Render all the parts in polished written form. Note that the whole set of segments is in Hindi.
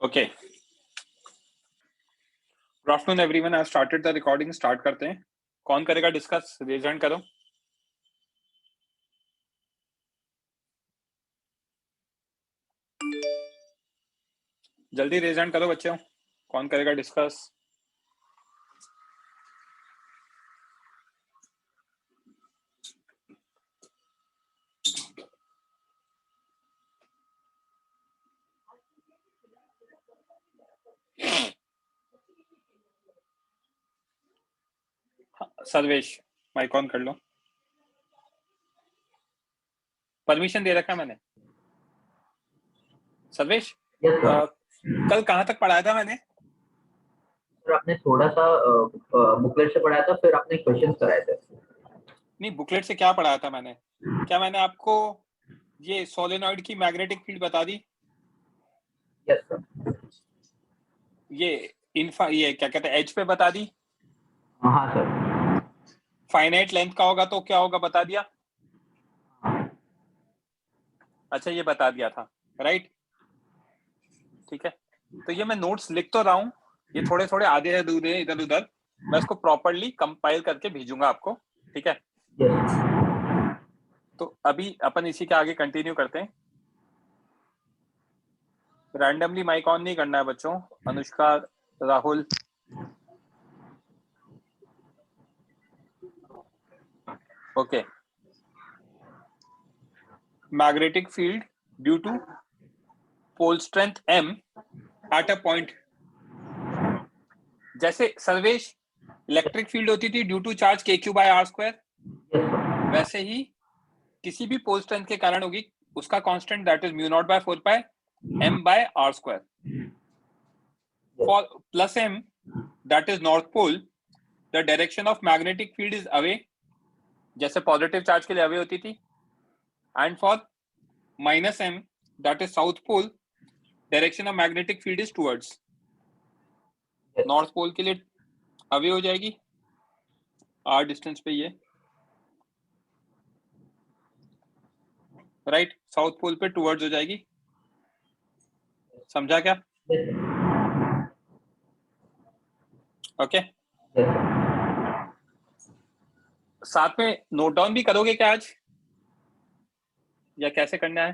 Okay, good afternoon everyone. I started the recording. Start करते हैं। कौन करेगा डिस्कस? रेज हैंड करो। जल्दी रेज हैंड करो बच्चों, कौन करेगा डिस्कस? सर्वेश, माइक ऑन कर लो। परमिशन दे रखा है मैंने। सर्वेश, कल कहाँ तक पढ़ाया था मैंने? सर आपने थोड़ा सा बुकलेट से पढ़ाया था, फिर आपने क्वेश्चंस कराए थे। नहीं, बुकलेट से क्या पढ़ाया था मैंने? क्या मैंने आपको ये सोलेनॉइड की मैग्नेटिक फील्ड बता दी? Yes sir. ये क्या कहते हैं, एच पे बता दी? हाँ सर। फाइनाइट लेंथ का होगा तो क्या होगा बता दिया? अच्छा, ये बता दिया था, राइट? ठीक है, तो ये मैं नोट्स लिख तो रहा हूँ, ये थोड़े थोड़े आधे अधूरे इधर उधर, मैं इसको प्रॉपर्ली कंपाइल करके भेजूंगा आपको, ठीक है? तो अभी अपन इसी के आगे कंटिन्यू करते हैं। रैंडमली माइक ऑन नहीं करना है बच्चों। Anushka, Rahul, okay. Magnetic field due to pole strength m at a point. जैसे सर्वेश इलेक्ट्रिक फील्ड होती थी due to charge KQ by R square, वैसे ही किसी भी पोल स्ट्रेंथ के कारण होगी, उसका constant that is mu naught by 4 pi m by R square. For plus m that is north pole, the direction of magnetic field is away, जैसे पॉजिटिव चार्ज के लिए अवे होती थी। And for minus m that is south pole, direction of magnetic field is towards. North pole के लिए अवे हो जाएगी R डिस्टेंस पे ये, राइट? साउथ पोल पे टुवर्ड्स हो जाएगी। समझा क्या? ओके। साथ में नोट डाउन भी करोगे क्या आज, या कैसे करना है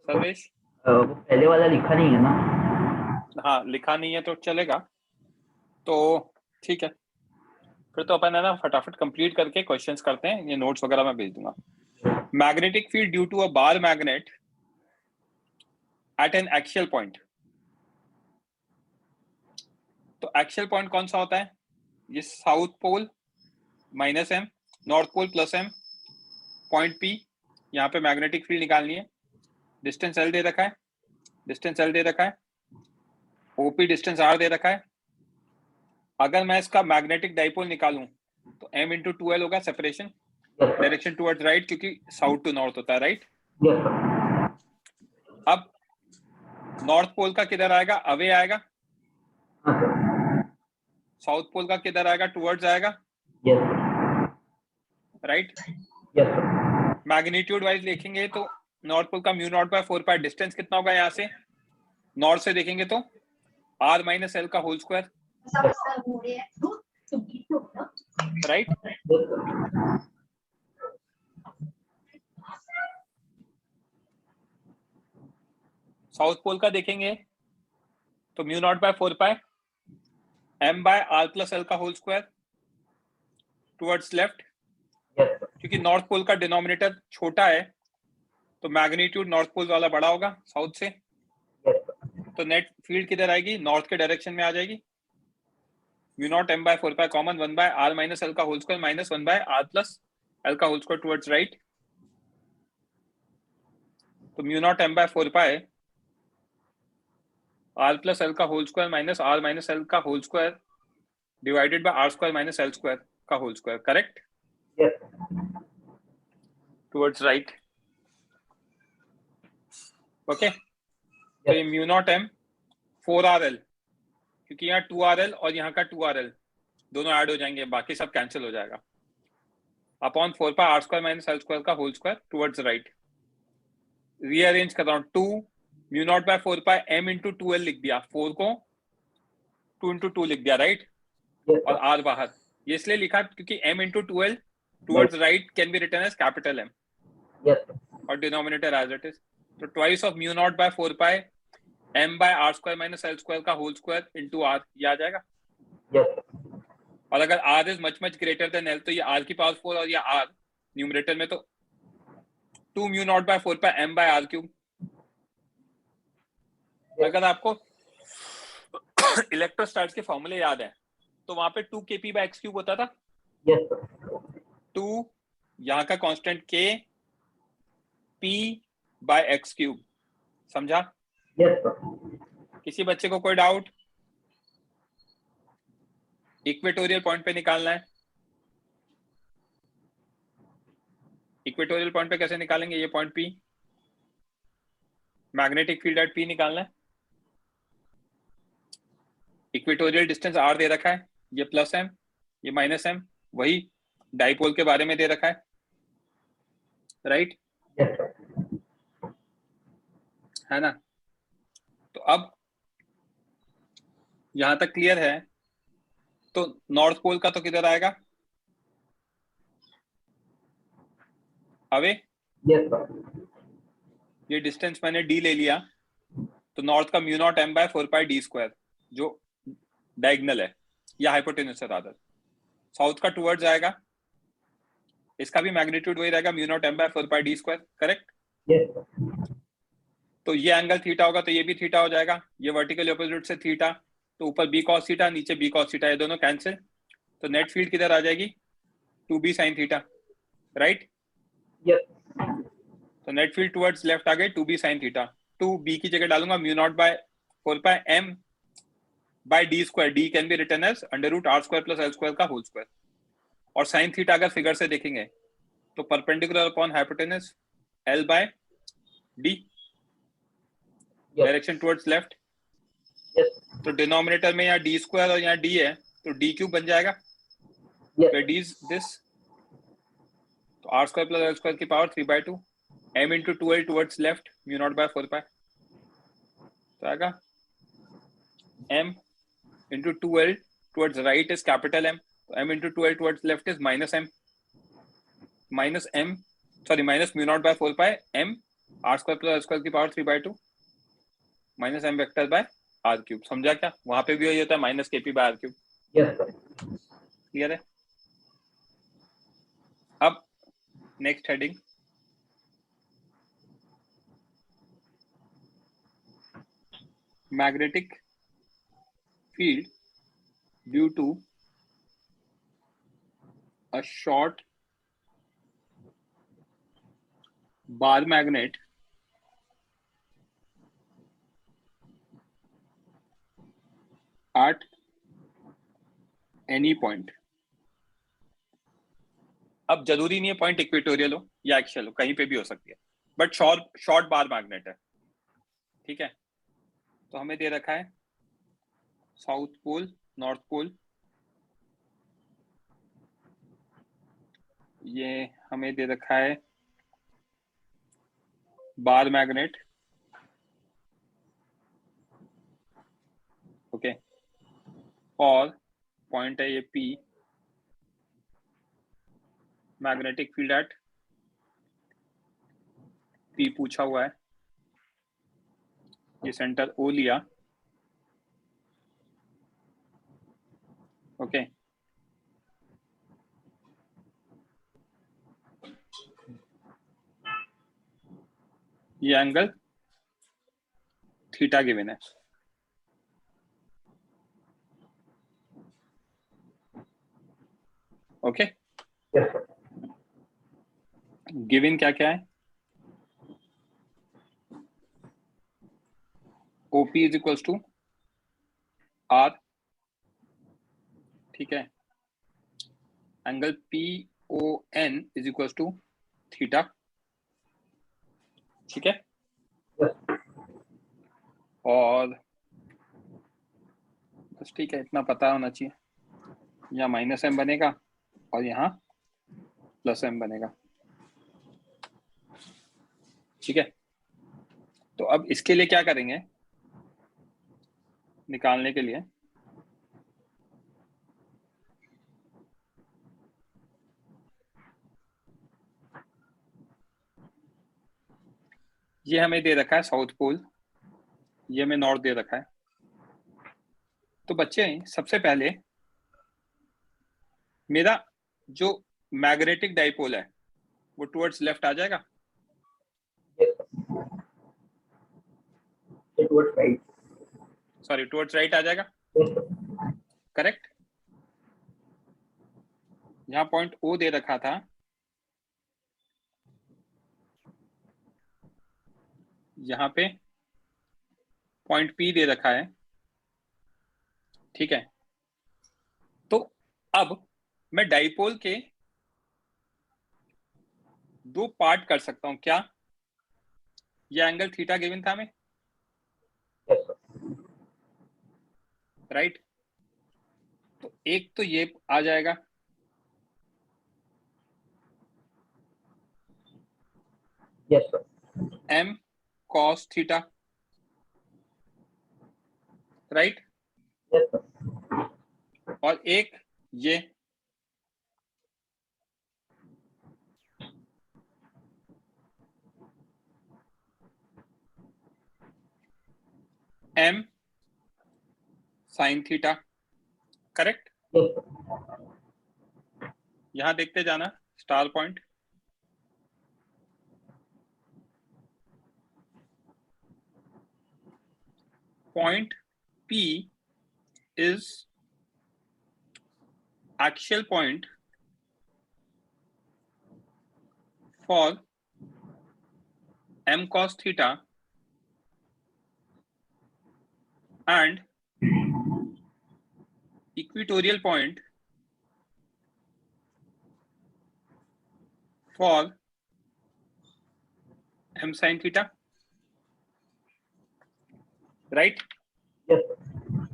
सर्वेश? वो पहले वाला लिखा नहीं है ना? हाँ, लिखा नहीं है तो चलेगा, तो ठीक है। फिर तो अपन है ना फटाफट कंप्लीट करके क्वेश्चंस करते हैं, ये नोट्स वगैरह मैं भेज दूंगा। Magnetic field due to a bar magnet at an axial point. तो एक्सियल पॉइंट कौन सा होता है? ये south pole minus m, north pole plus m, point P। यहाँ पे मैग्नेटिक फील्ड निकालनी है। डिस्टेंस L दे रखा है, डिस्टेंस L दे रखा है, OP डिस्टेंस R दे रखा है। अगर मैं इसका मैग्नेटिक डाइपोल निकालूं तो m इंटू 2L होगा सेपरेशन, डायरेक्शन टुवर्ड्स राइट, क्योंकि साउथ टू नॉर्थ होता है, राइट? अब नॉर्थ पोल का किधर आएगा? अवे आएगा। साउथ पोल का किधर आएगा? टुवर्ड्स आएगा, राइट? मैग्नीट्यूड वाइज देखेंगे तो नॉर्थ पोल का mu naught by 4 pi, distance कितना होगा यहाँ से? नॉर्थ से देखेंगे तो R माइनस L का whole square, right? South pole का देखेंगे तो mu naught by 4 pi m by R plus L का होल स्क्वायर टुवर्ड्स लेफ्ट, क्योंकि नॉर्थ पोल का डिनोमिनेटर छोटा है तो मैग्नीट्यूड नॉर्थ पोल वाला बड़ा होगा साउथ से, तो नेट फील्ड किधर आएगी? नॉर्थ के डायरेक्शन में आ जाएगी। Mu naught m by 4 pi common 1 by R minus L का whole square minus 1 by R plus L का होल स्क्वायर टुवर्ड्स राइट। तो mu naught m by 4 pi R plus L का whole square minus R minus L का whole square divided by R square minus L square का whole square, correct? Towards right, okay. तो ये म्यू नॉट m 4RL, क्योंकि यहाँ 2RL और यहाँ का 2RL दोनों ऐड हो जाएंगे, बाकी सब कैंसिल हो जाएगा, upon 4 pi R square minus L square का whole square towards right. Rearrange कर रहा हूँ, 2 mu naught by 4 pi m into 2l लिख दिया, 4 को 2 इंटू 2 लिख दिया, राइट? और r बाहर, ये इसलिए लिखा क्योंकि m into 2l towards right can be written as capital M और डिनोमिनेटर एज इट इज। तो twice of mu naught by 4 pi m by r square minus l square का होल स्क्वायर इंटू r, ये आ जाएगा। और अगर r is much much greater than l तो ये r की पावर 4 और ये r न्यूमरेटर में, तो 2 mu naught by 4 pi m by r cube. अगर आपको इलेक्ट्रोस्टैट्स के फॉर्मूले याद है तो वहां पे 2 kp बाय x क्यूब होता था। 2 यहाँ का constant k p by x cube, समझा? किसी बच्चे को कोई डाउट? इक्वेटोरियल पॉइंट पे निकालना है। इक्वेटोरियल पॉइंट पे कैसे निकालेंगे? ये point P, magnetic field at P निकालना है। इक्वेटोरियल डिस्टेंस r दे रखा है, ये प्लस m, ये माइनस m, वही डाइपोल के बारे में दे रखा है, राइट? है ना? तो अब यहां तक क्लियर है। तो नॉर्थ पोल का तो किधर आएगा? अवे ये डिस्टेंस मैंने d ले लिया, तो नॉर्थ का mu naught m by 4 pi d square जो डायगोनल है या हाइपोटेन्यूस है रादर। साउथ का टुवर्ड्स आएगा, इसका भी मैग्नीट्यूड वही रहेगा, mu naught m by 4 pi d square, correct? तो ये एंगल थीटा होगा तो ये भी थीटा हो जाएगा, ये वर्टिकल ऑपोजिट से थीटा, तो ऊपर b cos थीटा, नीचे b cos थीटा, ये दोनों कैंसिल, तो नेट फील्ड किधर आ जाएगी? 2b sin theta, right? तो नेट फील्ड टुवर्ड्स लेफ्ट आ गए 2b sin थीटा। 2b की जगह डालूंगा mu naught by 4 pi m by d square, d can be written as under root r square plus l square का होल स्क्वायर। और sin थीटा अगर फिगर से देखेंगे तो perpendicular upon hypotenuse l by d, direction towards left. तो डिनोमिनेटर में यहाँ d स्क्वायर और यहाँ d है तो d क्यूब बन जाएगा, where d is this, तो r square plus l square की power 3/2 m into 2l towards left mu naught by 4 pi, तो आएगा m into 2l towards right is capital M, तो m into 2l towards left is minus m, minus mu naught by 4 pi m r square plus l square की power 3/2 minus m vector by r cube. समझा क्या? वहां पे भी वही होता है, minus kp by r cube. Clear है? अब next heading, magnetic field due to a short bar magnet at any point। अब जरूरी नहीं है पॉइंट इक्वेटोरियल हो या एक्सियल हो, कहीं पे भी हो सकती है, बट शॉर्ट बार मैग्नेट है, ठीक है? तो हमें दे रखा है साउथ पोल, नॉर्थ पोल, ये हमें दे रखा है बार मैग्नेट, ओके, और पॉइंट है ये P, magnetic field at P पूछा हुआ है, ये सेंटर O लिया, ओके। ये एंगल थीटा गिवन है, ओके। गिवन क्या क्या है? OP is equals to R, ठीक है? Angle PON is equals to theta, ठीक है? और बस ठीक है, इतना पता होना चाहिए, यहाँ माइनस m बनेगा और यहाँ प्लस m बनेगा, ठीक है? तो अब इसके लिए क्या करेंगे निकालने के लिए, ये हमें दे रखा है साउथ पोल, ये हमें नॉर्थ दे रखा है। तो बच्चे सबसे पहले मेरा जो मैग्नेटिक डाइपोल है वो टुवर्ड्स लेफ्ट आ जाएगा, towards right, sorry towards right आ जाएगा, करेक्ट। यहाँ पॉइंट ओ दे रखा था, यहाँ पे पॉइंट पी दे रखा है, ठीक है। तो अब मैं डाइपोल के दो पार्ट कर सकता हूं क्या, ये एंगल थीटा गिवन था हमें, राइट। तो एक तो ये आ जाएगा, yes sir, m cos theta, right. Yes sir, और एक ये m sin theta, correct. Yes sir, यहां देखते जाना star point, point P is axial point for m cos theta and equatorial point for m sin theta, right. Yes sir,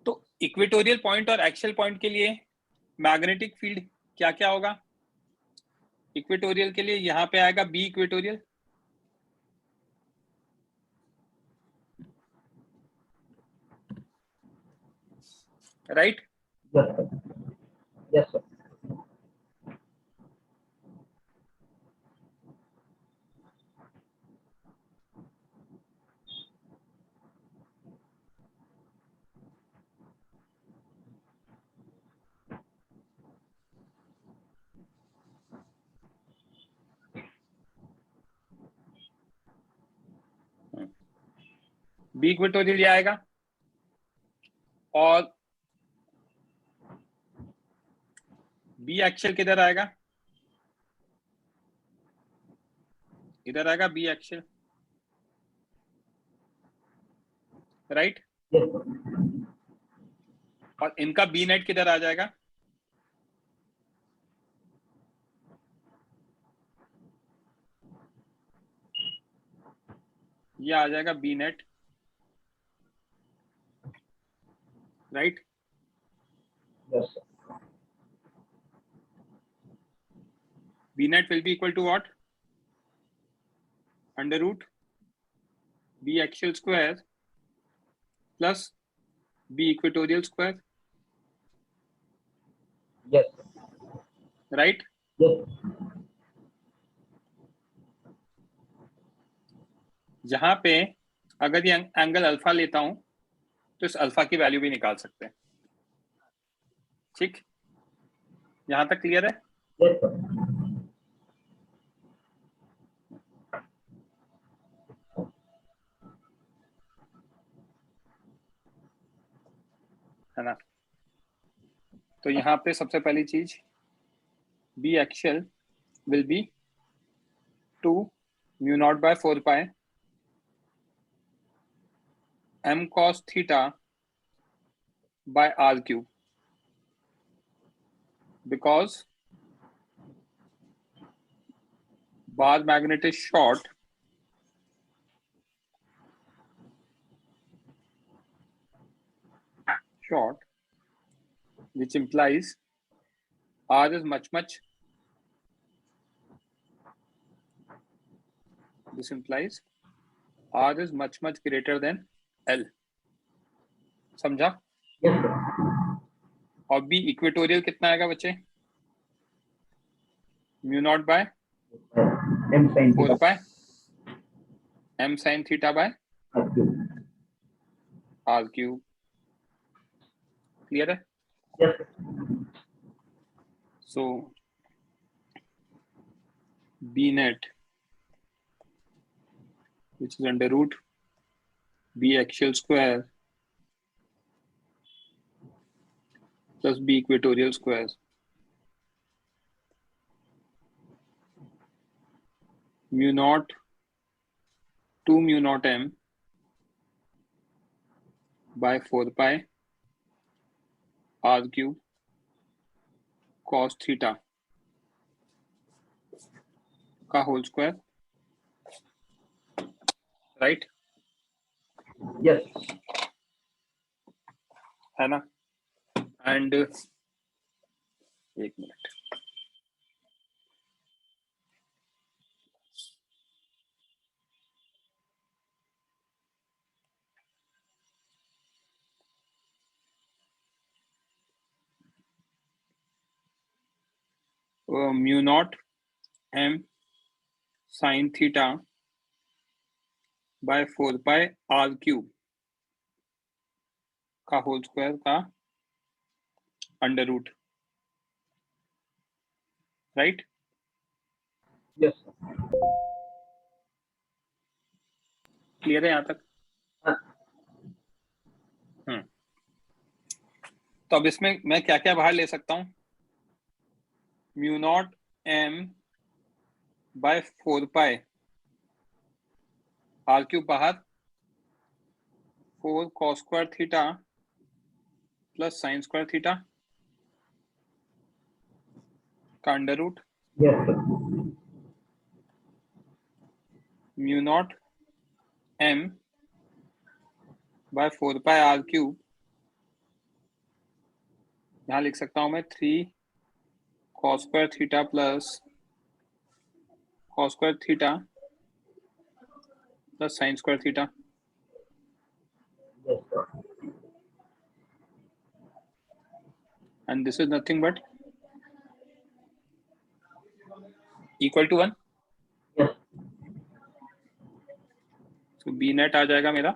तो इक्वेटोरियल पॉइंट और एक्सियल पॉइंट के लिए मैग्नेटिक फील्ड क्या क्या होगा, इक्वेटोरियल के लिए यहां पे आएगा B equatorial, right. Yes sir, yes sir, B equatorial ये आएगा, और बी एक्सियल किधर आएगा, इधर आएगा B axial, right. Yes sir, और इनका बी नेट किधर आ जाएगा, ये आ जाएगा B net, right. Yes sir, B net will be equal to what, under root B axial square plus B equatorial square, yes right. Yes, जहां पे अगर ये एंगल अल्फा लेता हूं तो इस अल्फा की वैल्यू भी निकाल सकते हैं, ठीक। यहां तक क्लियर है। यस सर, है ना। तो यहाँ पे सबसे पहली चीज B axial will be 2 mu naught by 4 pi m cos theta by r cube, because bar magnet is short, which implies r is much, this implies R is much greater than L. समझा? Yes, sir. और B इक्वेटोरियल कितना आएगा बच्चे? Mu naught by M sin 4 theta. Pi M sin theta by R cube. Clear है? Yes, sir. So B net, which is under root B axial square plus B equatorial square mu naught 2 mu naught M by 4 pi R cube cos theta का होल स्क्वायर. राइट? Yes. है ना? एंड एक minute, mu naught M sin theta by 4 pi R cube का होल स्क्वायर का under root. Right? Yes, sir. Clear है यहाँ तक? हाँ. तो अब इसमें मैं क्या क्या बाहर ले सकता हूँ? Mu naught M by 4 pi R cube बाहर, 4 cos square theta plus sine square theta का under root Yes, sir. Mu naught M by 4 pi R cube, यहाँ लिख सकता हूँ मैं 3 cos square theta plus cos square theta plus sine square theta. Yes, sir. And this is nothing but equal to 1. Yes. So B net आ जाएगा मेरा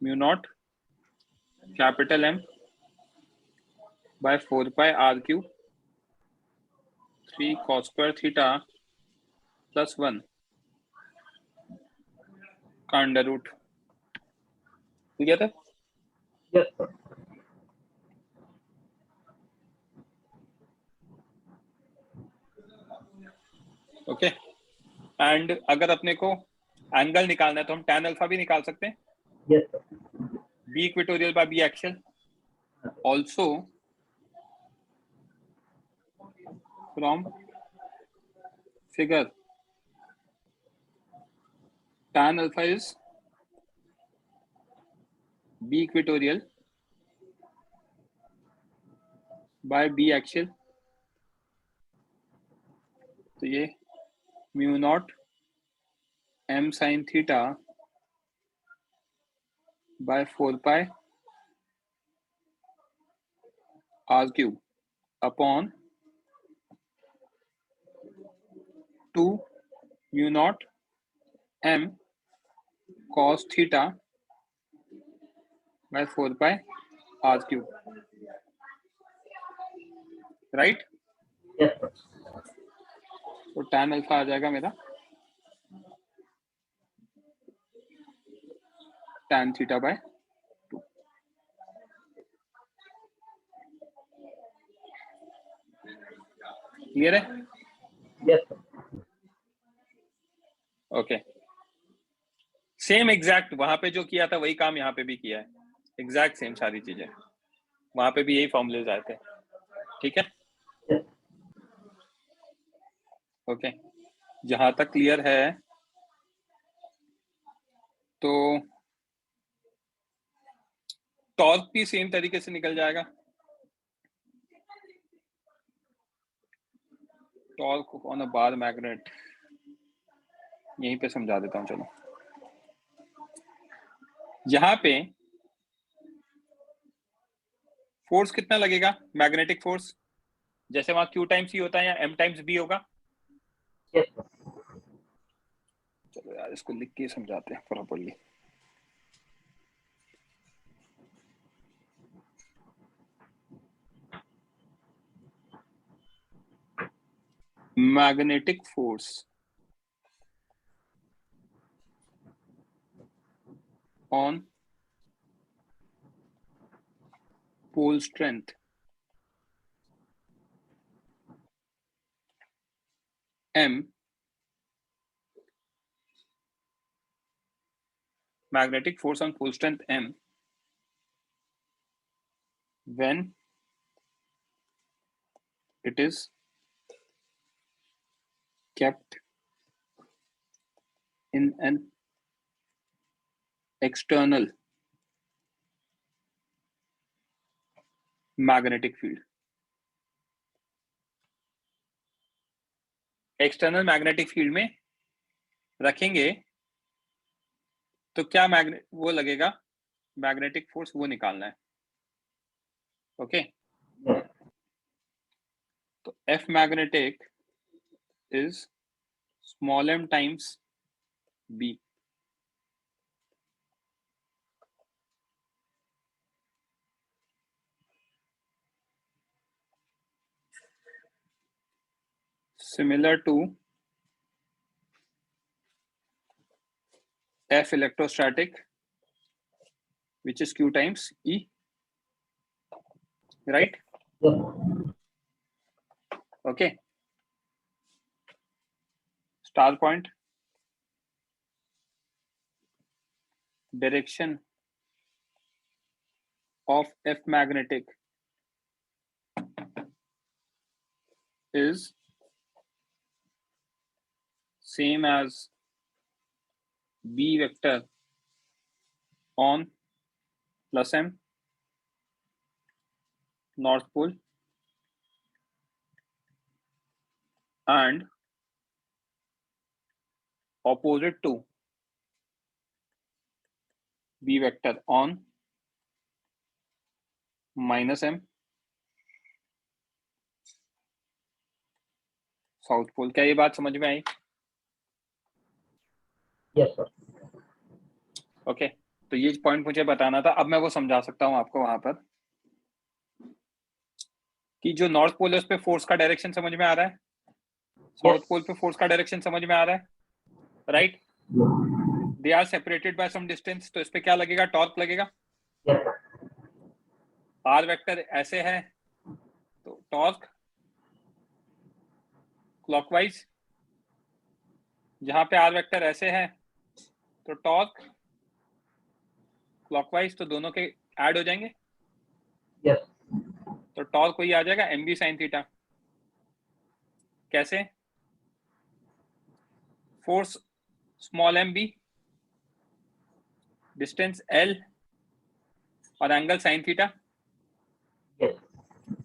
mu naught capital M by 4 pi R cube 3 cos square theta plus 1 का अंडर रूट. ठीक है? Yes, sir. ओके. एंड अगर अपने को एंगल निकालना है तो हम tan अल्फा भी निकाल सकते हैं. Yes, sir. B equatorial by B axial. Also from figure tan alpha is B equatorial by B axial. तो ये mu naught M sin theta by 4 pi R cube upon 2 mu naught M cos theta by 4 pi R cube. Right? Yes, sir. तो tan अल्फा आ जाएगा मेरा tan थीटा बाय 2. क्लियर है? Yes, sir. Okay. Same exact वहां पे जो किया था वही काम यहाँ पे भी किया है. एग्जैक्ट सेम सारी चीजें. वहां पे भी यही फॉर्मूलेज आए थे. ठीक है? Yes. ओके. जहां तक क्लियर है तो टॉर्क भी सेम तरीके से निकल जाएगा. Torque on a bar magnet यहीं पे समझा देता हूं, चलो। यहां पे फोर्स कितना लगेगा, मैग्नेटिक फोर्स, जैसे वहां Q टाइम्स E होता है या M टाइम्स B होगा। Yes sir. चलो यार इसको लिख के समझाते हैं properly. Magnetic force on pole strength M, magnetic force on pole strength M when it is kept in an external magnetic field। External magnetic field में रखेंगे तो क्या मैग्नेट वो लगेगा, मैग्नेटिक फोर्स वो निकालना है। ओके, तो F magnetic is small m times B। similar to F electrostatic which is Q times E, right? Okay, star point, direction of F magnetic is same as B vector on plus M north pole and opposite to B vector on minus M south pole. क्या ये बात समझ में आई? Yes sir. ओके, तो ये पॉइंट मुझे बताना था, अब मैं वो समझा सकता हूं आपको वहां पर कि जो नॉर्थ पोल है उस पे फोर्स का डायरेक्शन समझ में आ रहा है, साउथ पोल पे फोर्स का डायरेक्शन समझ में आ रहा है, right? They are separated by some distance, तो इस पे क्या लगेगा, टॉर्क लगेगा। Yes sir. आर वेक्टर ऐसे है तो टॉर्क क्लॉकवाइज, जहां पे आर वेक्टर ऐसे है तो टॉर्क क्लॉकवाइज, तो दोनों के ऐड हो जाएंगे। यस। तो टॉर्क वही आ जाएगा एम बी साइन थीटा। कैसे? Force small M B, distance L और angle sine theta, yes.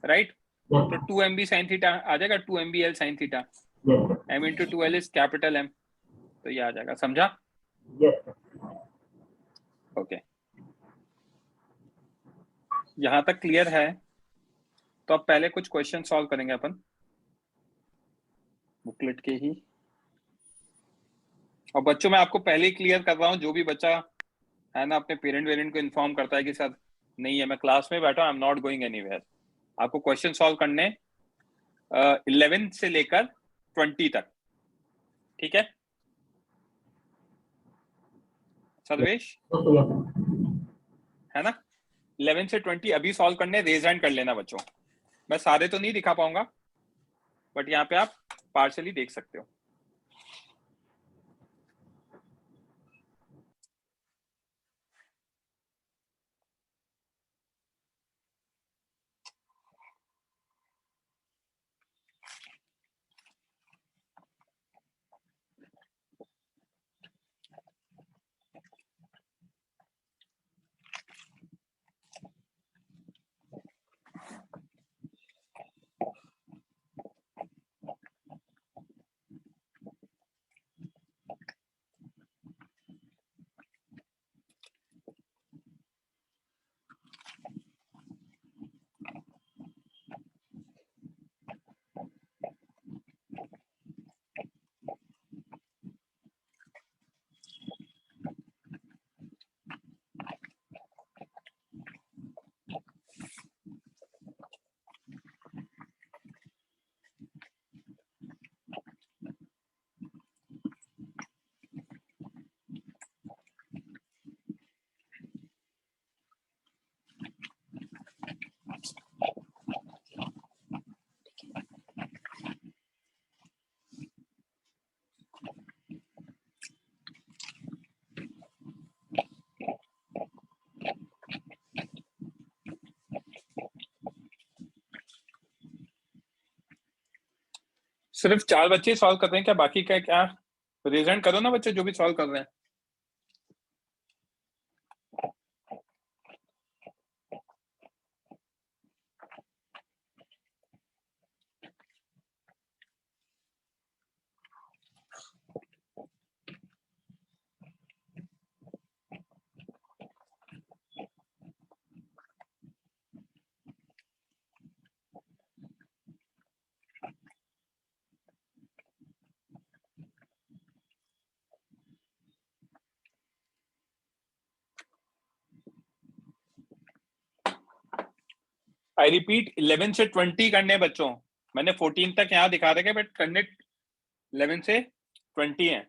Right? तो 2 MB साइन थीटा आ जाएगा, 2 MB L sine theta, M into 2L is capital M, तो ये आ जाएगा। समझा? यस। ओके, यहां तक क्लियर है? तो अब पहले कुछ क्वेश्चन सॉल्व करेंगे अपन बुकलेट के ही। और बच्चों मैं आपको पहले ही क्लियर कर रहा हूँ, जो भी बच्चा है ना अपने पेरेंट वेरेंट को इन्फॉर्म करता है कि सर नहीं है मैं क्लास में बैठा, I am not going anywhere, आपको क्वेश्चन सॉल्व करने 11 से लेकर 20 तक, ठीक है सर्वेश? है ना, 11 से 20 अभी सॉल्व करने, रेज हैंड कर लेना बच्चों। मैं सारे तो नहीं दिखा पाऊंगा बट यहाँ पे आप पार्शली देख सकते हो। सिर्फ 4 बच्चे सॉल्व कर रहे हैं क्या? बाकी का क्या? रेज हैंड करो ना बच्चे जो भी सॉल्व कर रहे हैं। आई रिपीट 11 से 20 करने बच्चों। मैंने 14 तक यहाँ दिखा रखे बट करने 11 से 20 है।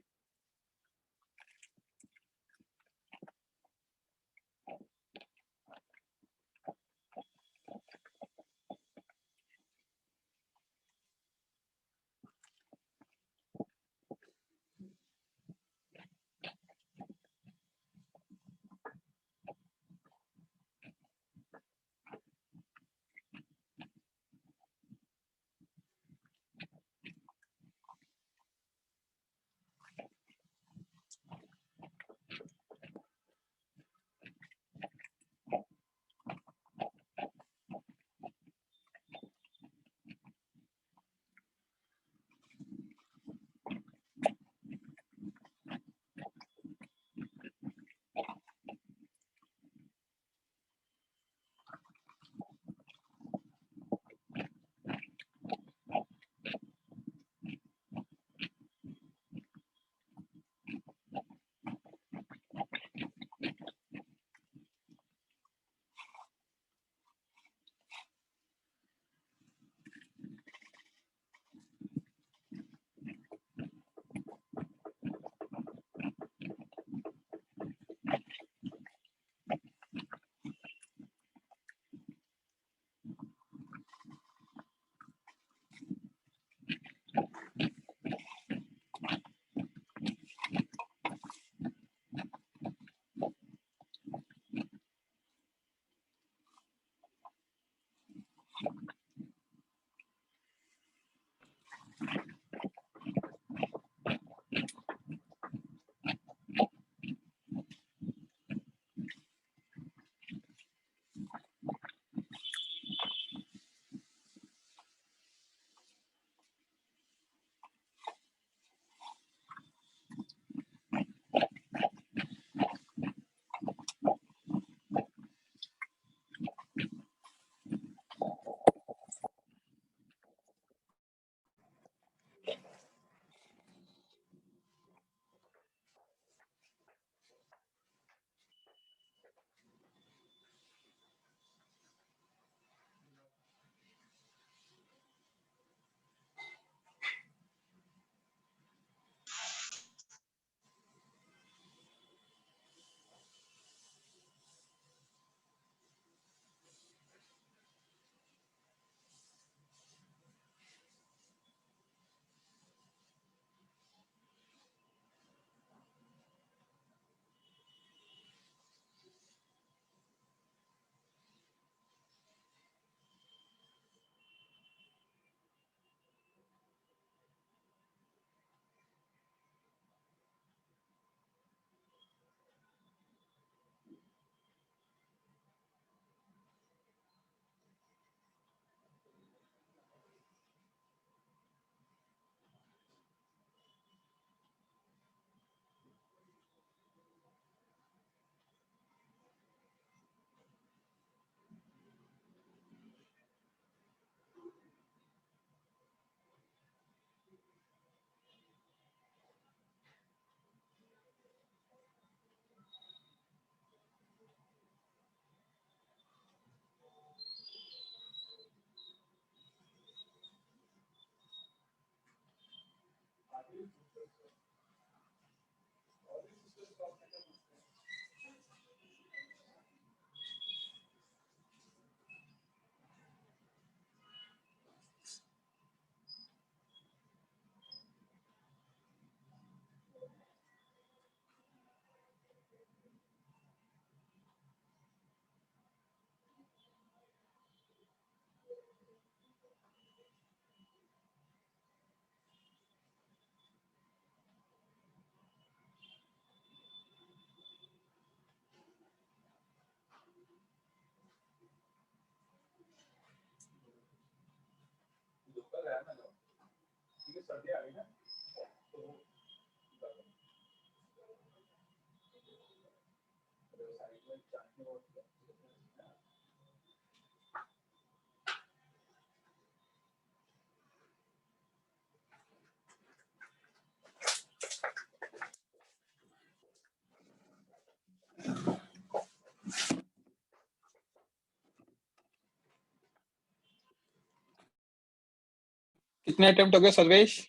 कितने अटेम्प्ट हो गए Sarvesh?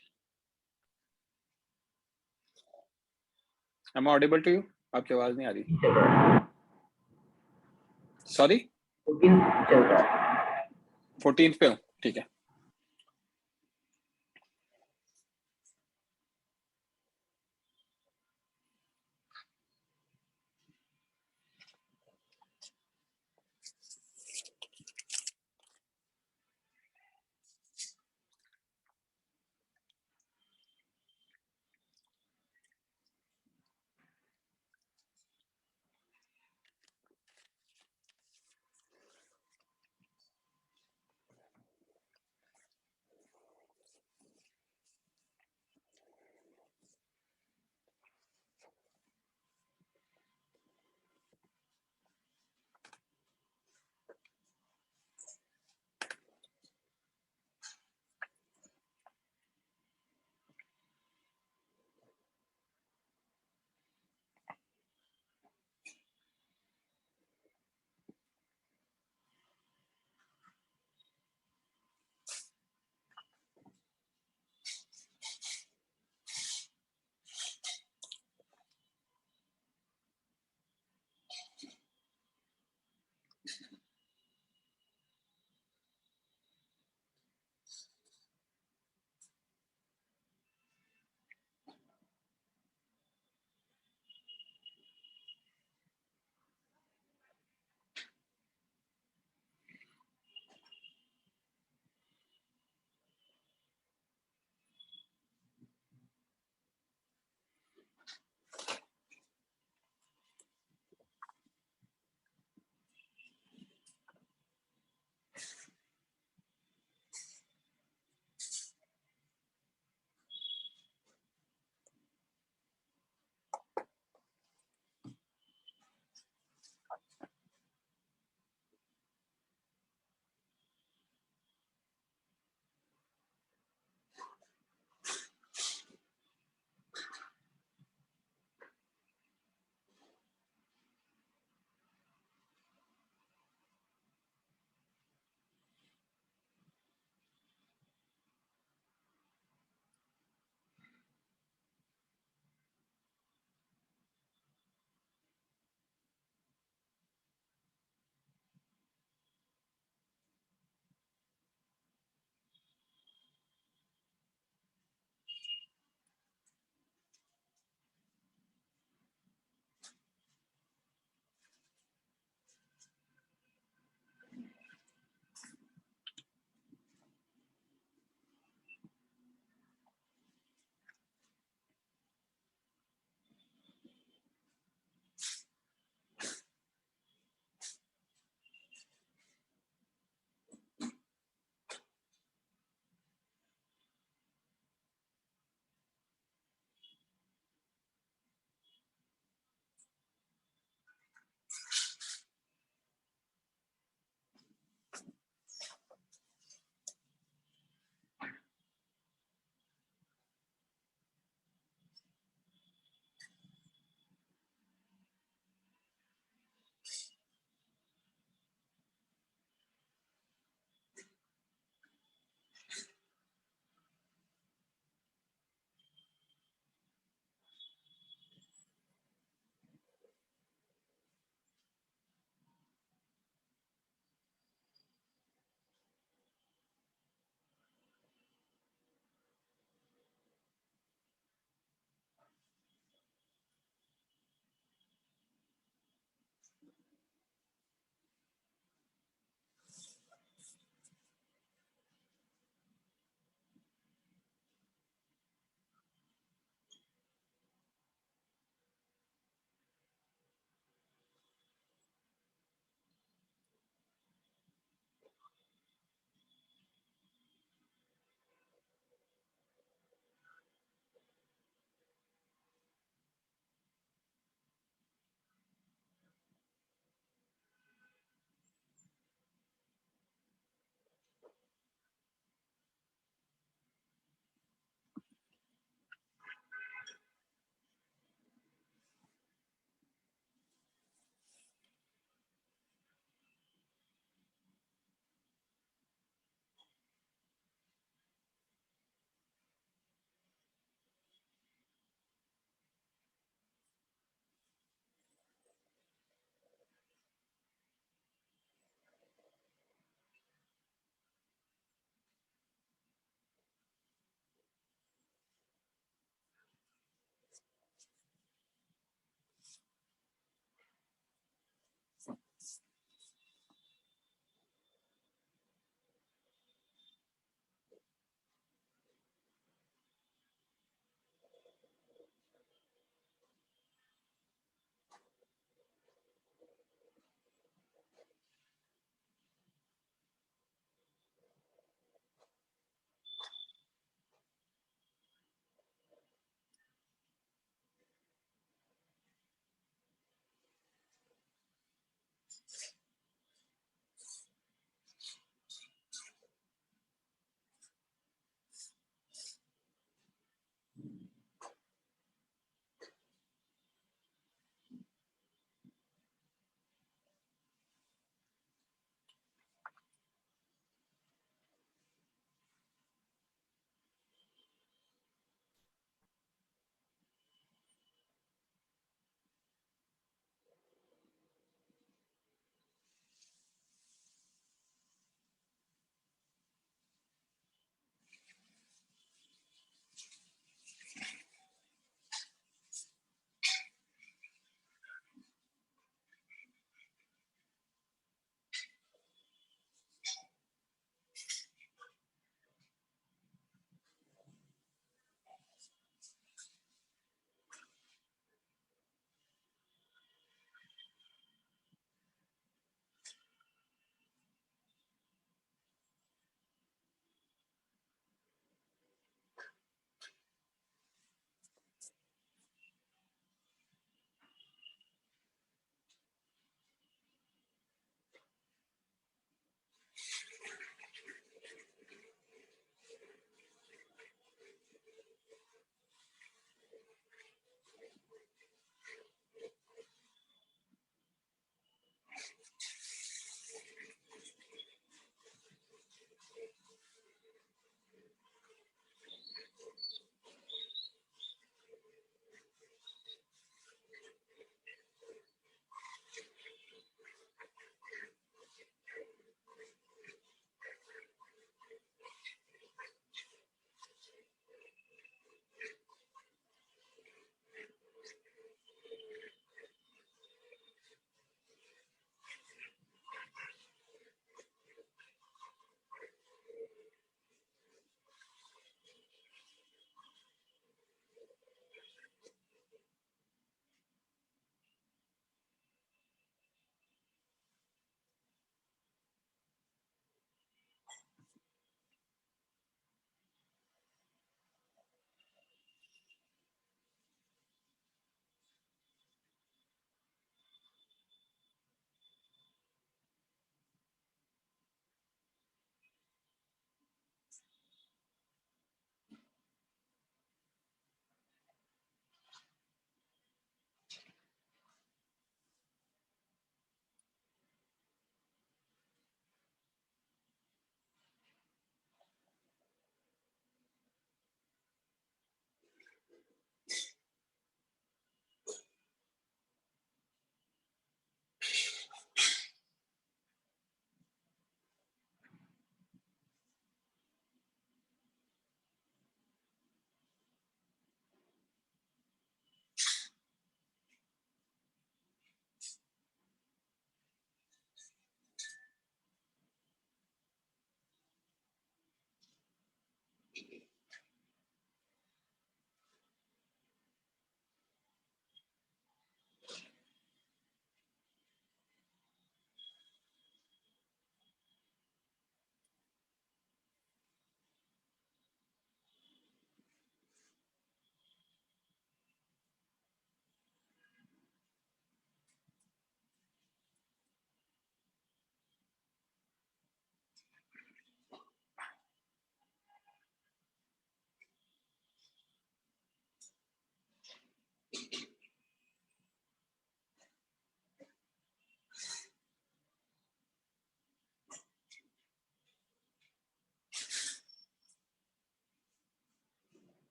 Am I audible to you? आपकी आवाज नहीं आ रही. चल रहा है, Sorry? 14 चल रहा है. 14th पे हो, ठीक है.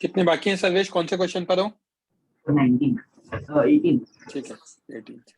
कितने बाकी हैं सर्वेश, कौन से क्वेश्चन पर हो? 19 18 ठीक है, 18।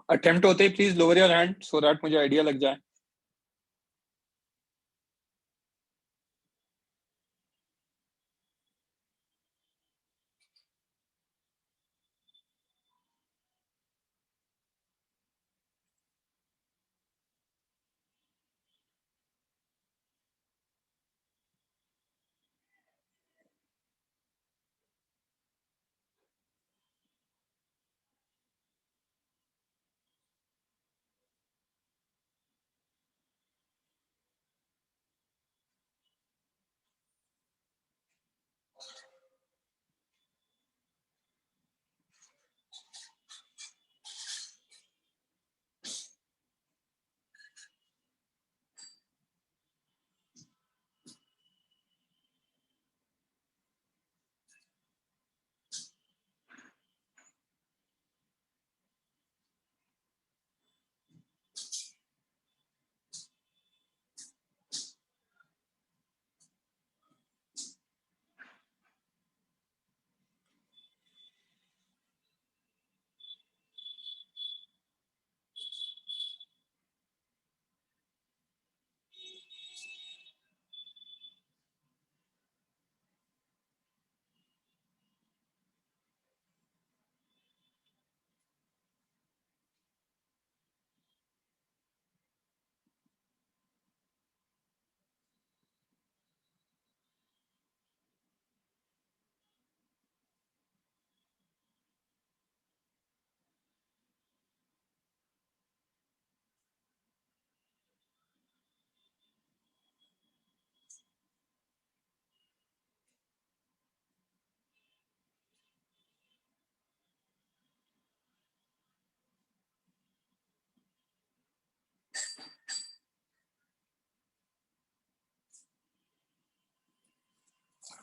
अटेम्प्ट होते ही please lower your hand so that मुझे आइडिया लग जाए।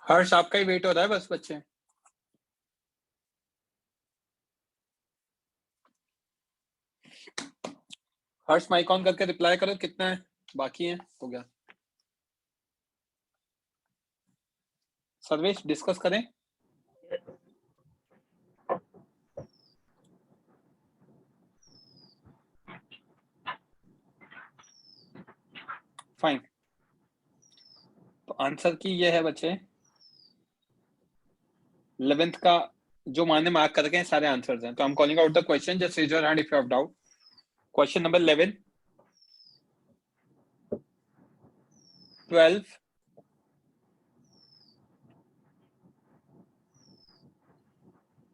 हर्ष आपका ही वेट हो रहा है बस बच्चे। हर्ष माइक ऑन करके रिप्लाई करो, कितना है बाकी है, हो गया। सर्वेश डिस्कस करें। फाइन, तो आंसर की ये है बच्चे 11th का जो माने मार्क करके हैं सारे आंसर्स हैं। तो I'm calling out the question, just raise your hand if you have doubt. Question number 11, 12,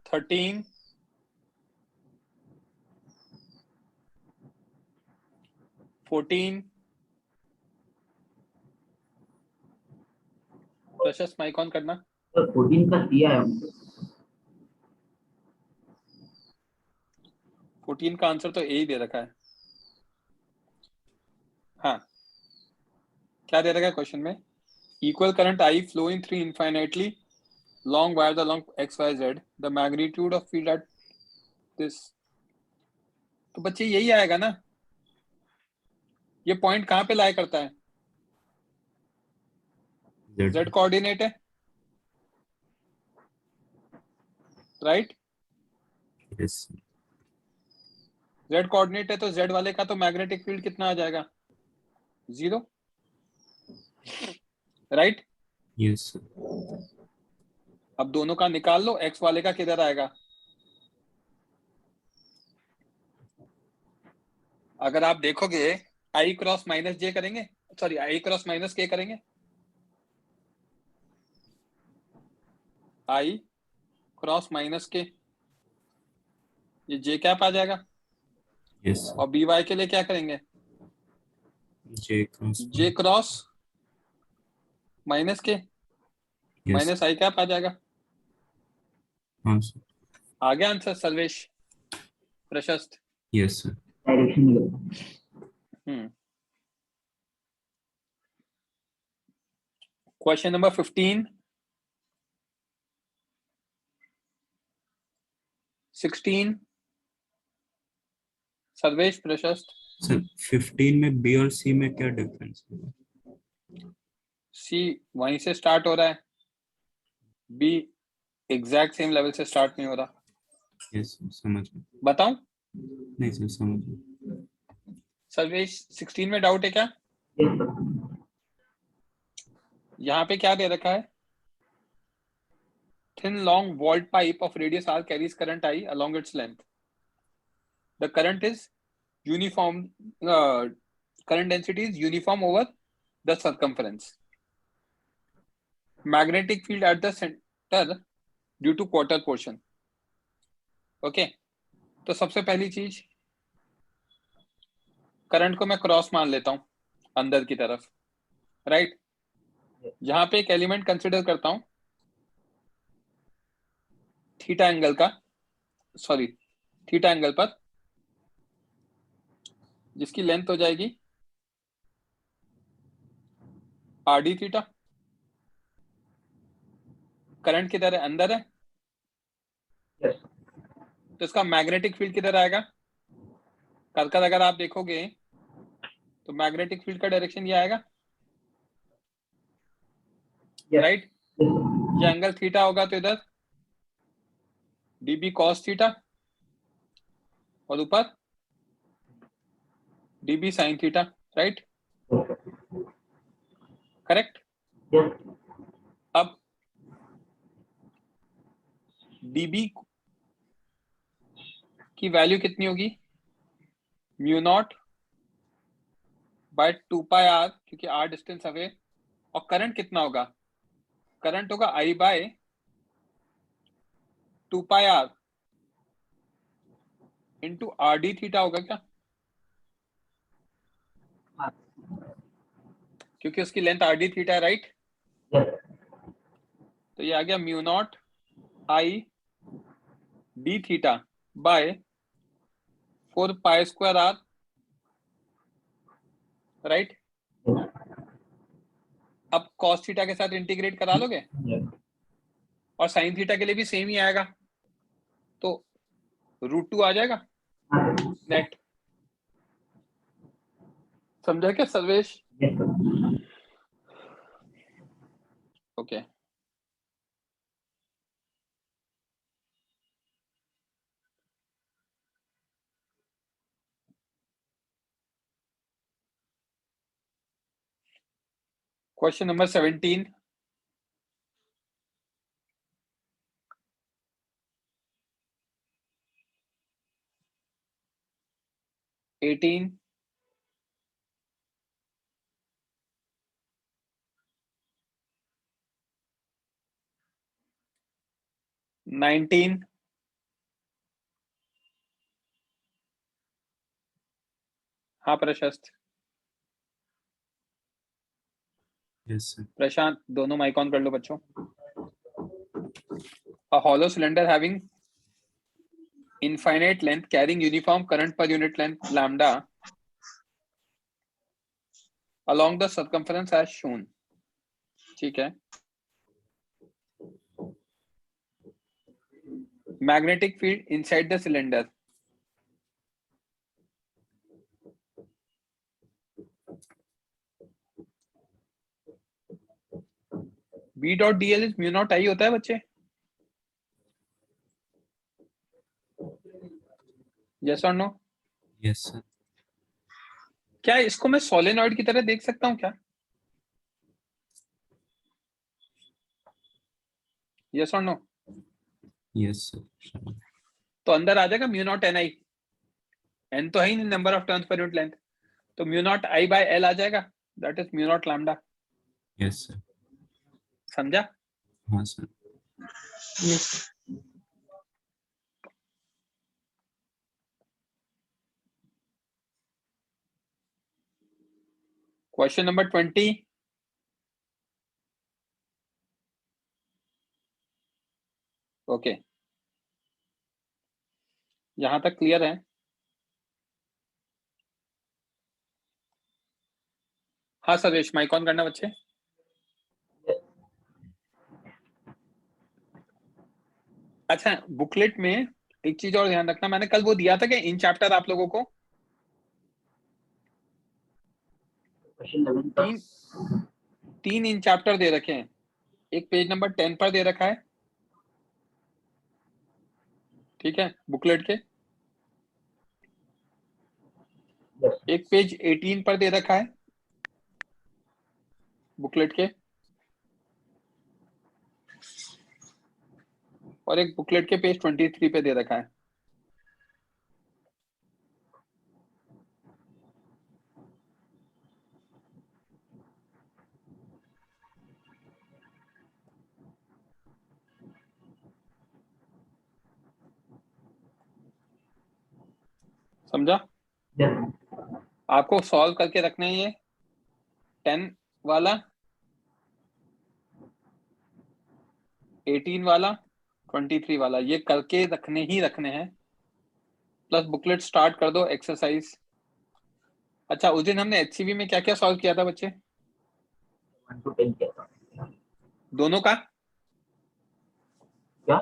13, 14, प्रशस्त माइक ऑन करना। सर 14 का दिया है हमको। 14 का आंसर तो ए ही दे रखा है। हाँ, क्या दे रखा है क्वेश्चन में? Equal current I flowing through infinitely long wire the long x y z, the magnitude of field at this. तो बच्चे यही आएगा ना, ये पॉइंट कहाँ पे लाई करता है? जेड कोऑर्डिनेट है, राइट? यस जेड कोऑर्डिनेट है तो जेड वाले का तो मैग्नेटिक फील्ड कितना आ जाएगा? 0, राइट? यस अब दोनों का निकाल लो, एक्स वाले का किधर आएगा? अगर आप देखोगे आई क्रॉस माइनस जे करेंगे, सॉरी आई क्रॉस माइनस के करेंगे, आई क्रॉस माइनस के, ये जे कैप आ जाएगा। यस और बी वाई के लिए क्या करेंगे? जे क्रॉस माइनस के माइनस आई कैप आ जाएगा। हाँ सर आ गया आंसर सर्वेश, प्रशस्त? यस सर डायरेक्शन निकल। क्वेश्चन नंबर 15, 16, सर्वेश, प्रशस्त? सर 15 में बी और सी में क्या डिफरेंस है? सी वहीं से स्टार्ट हो रहा है, बी एग्जैक्ट सेम लेवल से स्टार्ट नहीं हो रहा। यस समझ गया। बताऊं? नहीं सर समझ गया। सर्वेश 16 में डाउट है क्या? Yes sir. यहाँ पे क्या दे रखा है? thin long walled pipe of radius r carries current I along its length. The current is uniform, current density is uniform over the circumference. Magnetic field at the center due to quarter portion. Okay, तो सबसे पहली चीज करंट को मैं क्रॉस मान लेता हूं अंदर की तरफ, राइट? यहां पे एक एलिमेंट कंसिडर करता हूं थीटा एंगल का, सॉरी थीटा एंगल पर, जिसकी लेंथ हो जाएगी आर डी थीटा। करंट किधर है? अंदर है, यस तो इसका मैग्नेटिक फील्ड किधर आएगा? कर अगर आप देखोगे तो मैग्नेटिक फील्ड का डायरेक्शन ये आएगा, राइट? ये एंगल थीटा होगा तो इधर डीबी कॉस थीटा और ऊपर dB sine theta, right? Correct? Yes अब डीबी की वैल्यू कितनी होगी? Mu naught bye 2 pi are, क्योंकि आर डिस्टेंस अवे। और करंट कितना होगा? करंट होगा आई bye 2 pi are into R D theta होगा क्या? क्योंकि उसकी लेंथ आर डी थीटा है, राइट? तो ये आ गया mu not I D theta by 4 pi square are, right? अब cos थीटा के साथ इंटीग्रेट करा लोगे और sin थीटा के लिए भी सेम ही आएगा, तो √2 आ जाएगा नेट। समझा क्या Sarvesh? Okay question number 17। Eighteen, 19, हाँ प्रशस्त, Yes, sir. प्रशांत, दोनों माइक ऑन कर लो बच्चों। A hollow cylinder having infinite length carrying uniform current per unit length lambda along the circumference as shown। ठीक है। Magnetic field inside the cylinder। B dot dl is mu naught I होता है बच्चे? Yes or no? Yes, sir. क्या इसको मैं सोलेनॉइड की तरह देख सकता हूँ क्या? Yes or no? Yes, sir. Sure. तो अंदर आ जाएगा म्यू नॉट NI, n तो है ही नहीं number of turns per unit length, तो mu naught I by L आ जाएगा, that is mu naught lambda. Yes, sir. समझा? हाँ सर। Question number 20। ओके यहां तक क्लियर है? हाँ सर्वेश, माइक ऑन करना बच्चे। अच्छा बुकलेट में एक चीज और ध्यान रखना, मैंने कल वो दिया था कि इन चैप्टर आप लोगों को तीन इन चैप्टर दे रखे हैं। एक पेज नंबर 10 पर दे रखा है, ठीक है, बुकलेट के। एक पेज 18 पर दे रखा है बुकलेट के, और एक बुकलेट के पेज 23 पे दे रखा है। समझा? आपको सॉल्व करके रखना है ये 10 वाला, 18 वाला, 23 वाला, ये करके रखने ही रखने हैं। प्लस बुकलेट स्टार्ट कर दो एक्सरसाइज। अच्छा उस दिन हमने HCV में क्या क्या सॉल्व किया था बच्चे? 1 to 10 किया था दोनों का क्या?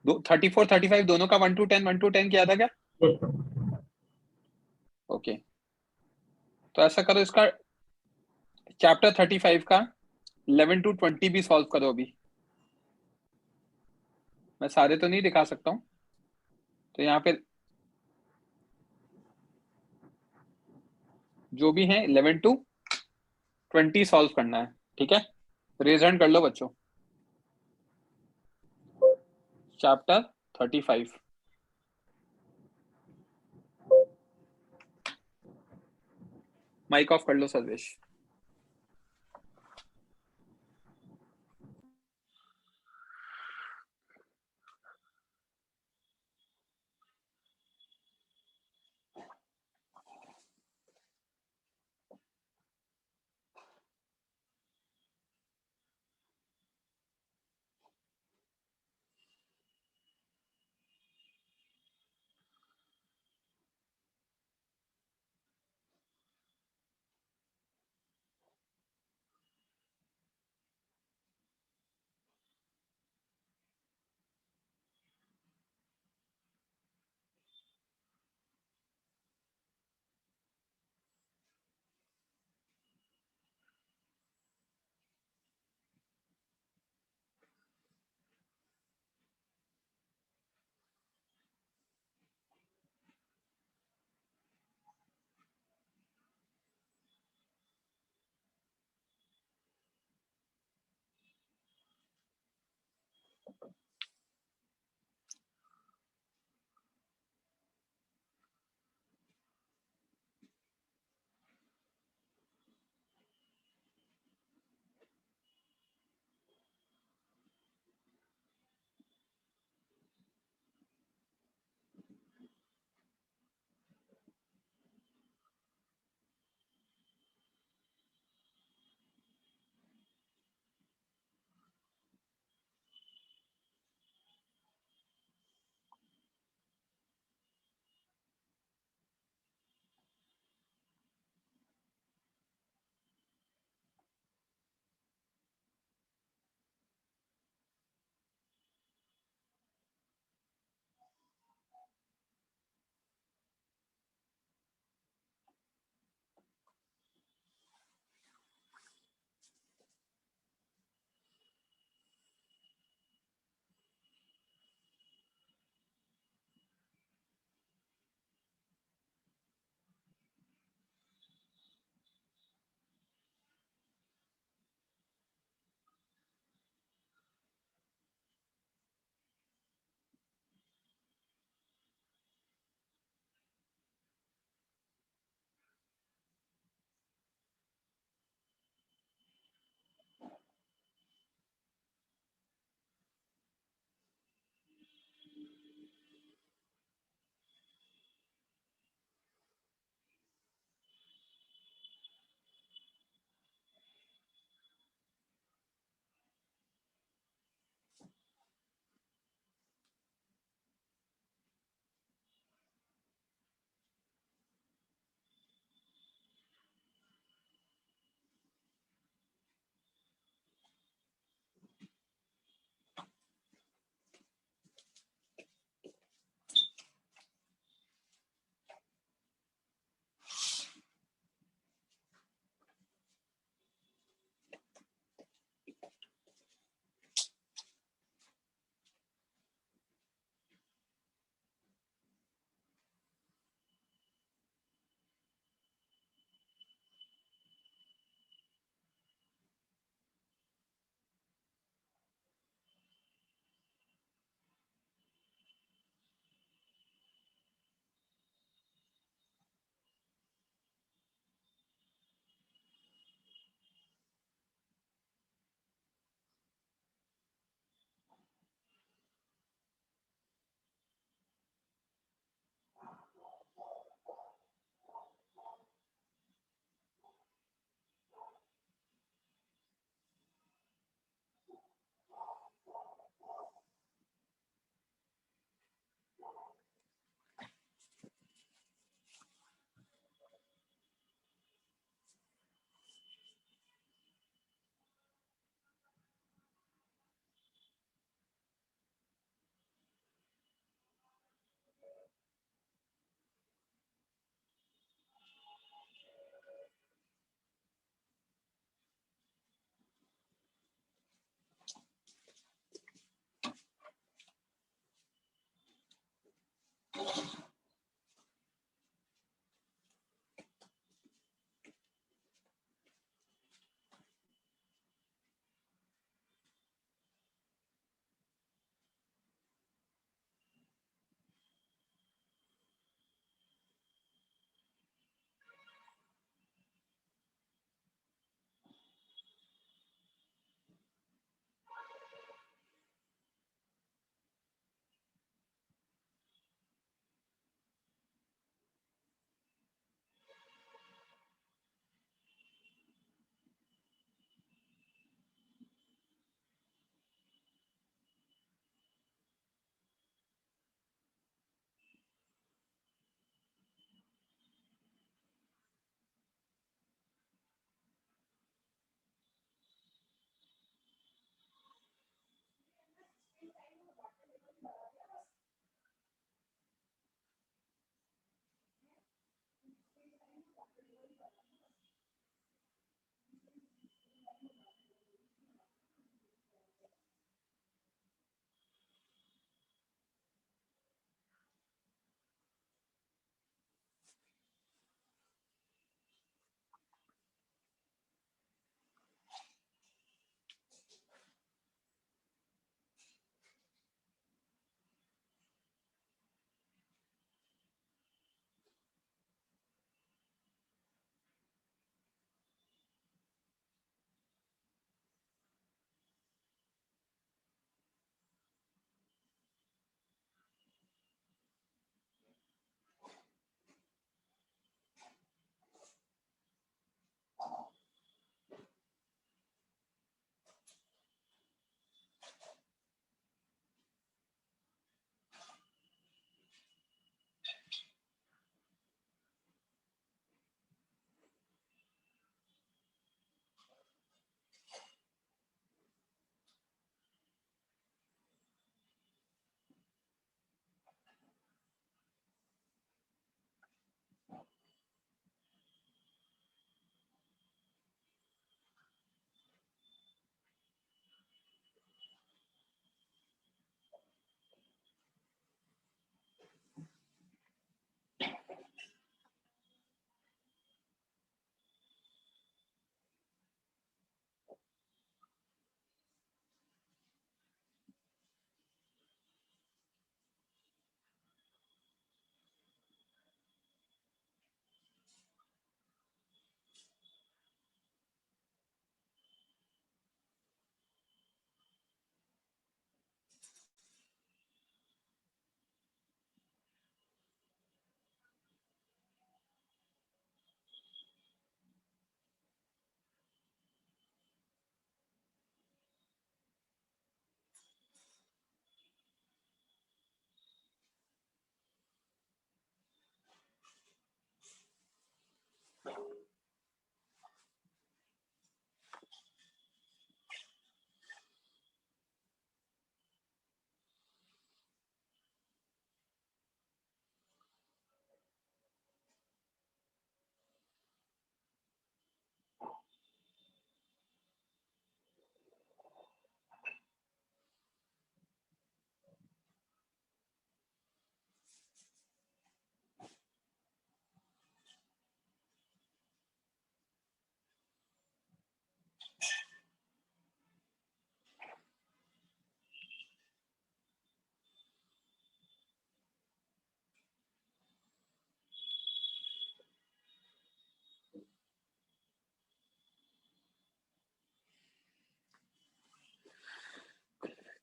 34 35 दोनों का 1 to 10 1 to 10 किया था क्या? ओके तो ऐसा करो, इसका चैप्टर 35 का 11 to 20 भी सॉल्व करो अभी। मैं सारे तो नहीं दिखा सकता हूँ, तो यहाँ पे जो भी है 11 to 20 सॉल्व करना है, ठीक है। रेज हैंड कर लो बच्चों। चैप्टर 35। माइक ऑफ कर लो सर्वेश।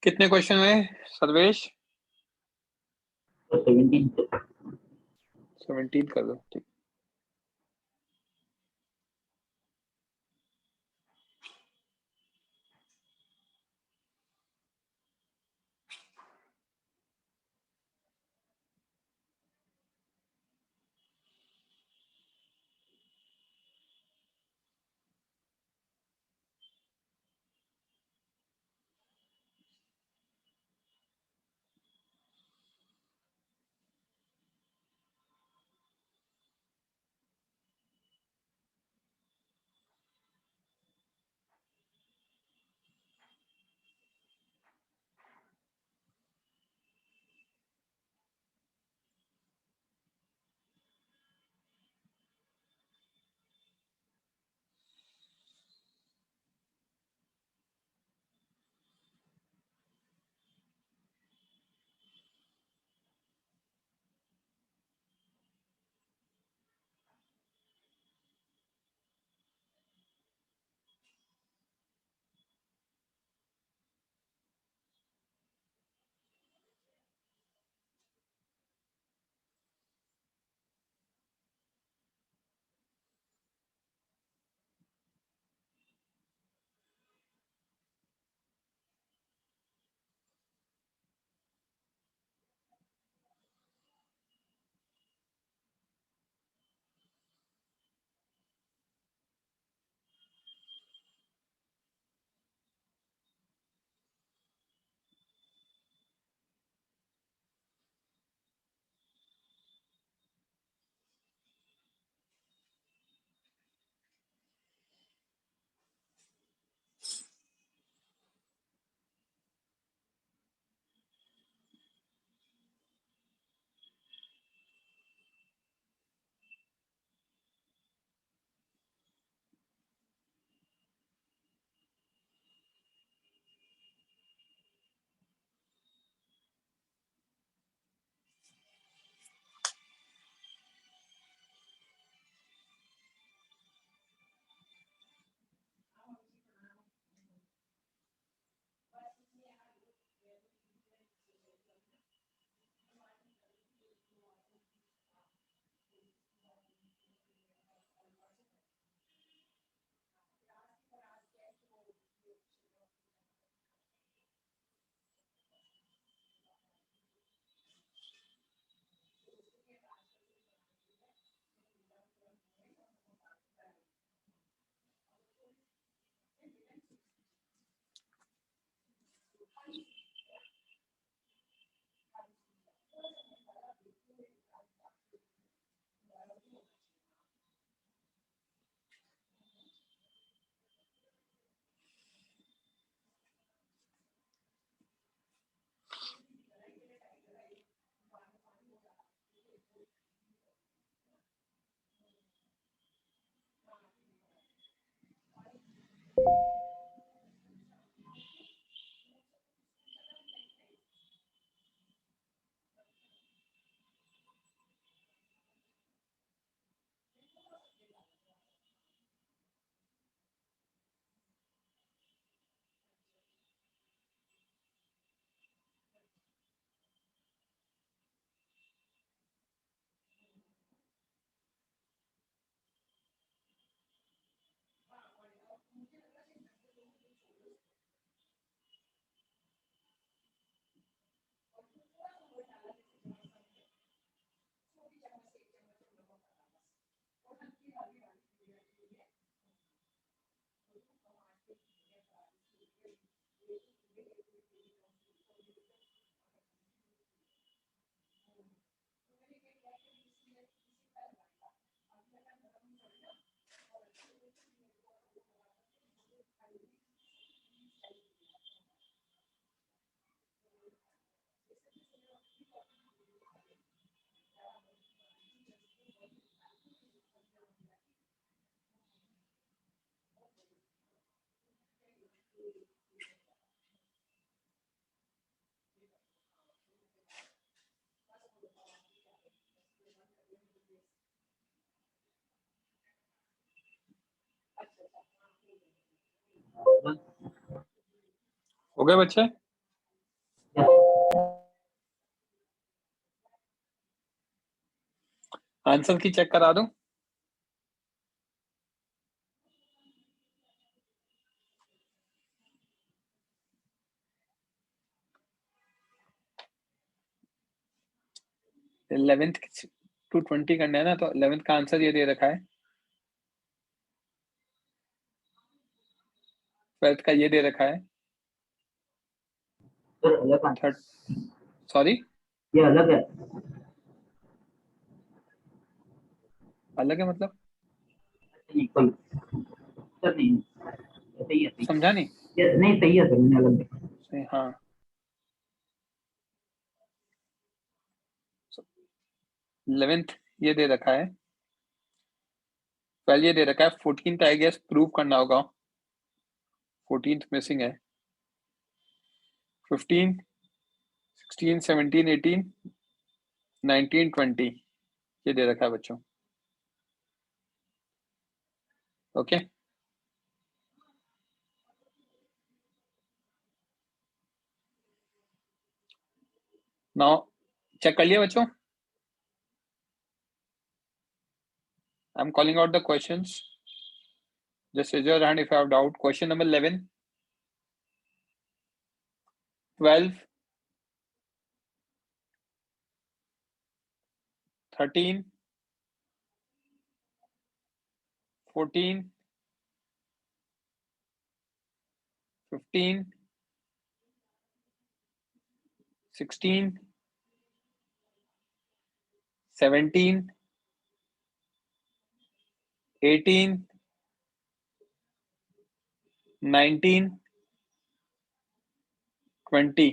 कितने क्वेश्चन हुए सर्वेश? 17 17 कर दो, ठीक। हो गए बच्चे? आंसर की चेक करा दूं? इलेवेंथ 220 करना है ना, तो 11th का आंसर ये दे रखा है, 12th का ये दे रखा है, सर अलग आंसर, थर्ड, सॉरी ये अलग है। अलग है मतलब नहीं कोई सर नहीं, सही है सही समझा नहीं? है, नहीं सही है सर, मैंने अलग देखा। हाँ, 11th ये दे रखा है, 12 ये दे रखा है, 14th आई गेस प्रूव करना होगा, 14th मिसिंग है, 15, 16, 17, 18, 19, 20 ये दे रखा है बच्चों। ओके, नाउ चेक कर लिया बच्चों? I am calling out the questions, just raise your hand if you have doubt. Question number 11, 12, 13, 14, 15, 16, 17, 18, 19, 20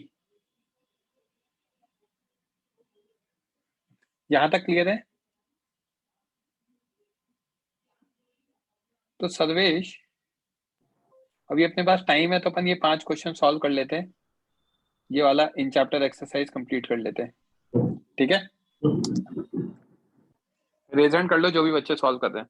यहां तक क्लियर है? तो सर्वेश, अभी अपने पास टाइम है तो अपन ये 5 क्वेश्चन सॉल्व कर लेते हैं, ये वाला इन चैप्टर एक्सरसाइज कंप्लीट कर लेते हैं, ठीक है? रेज हैंड कर लो जो भी बच्चे सॉल्व कर रहे हैं।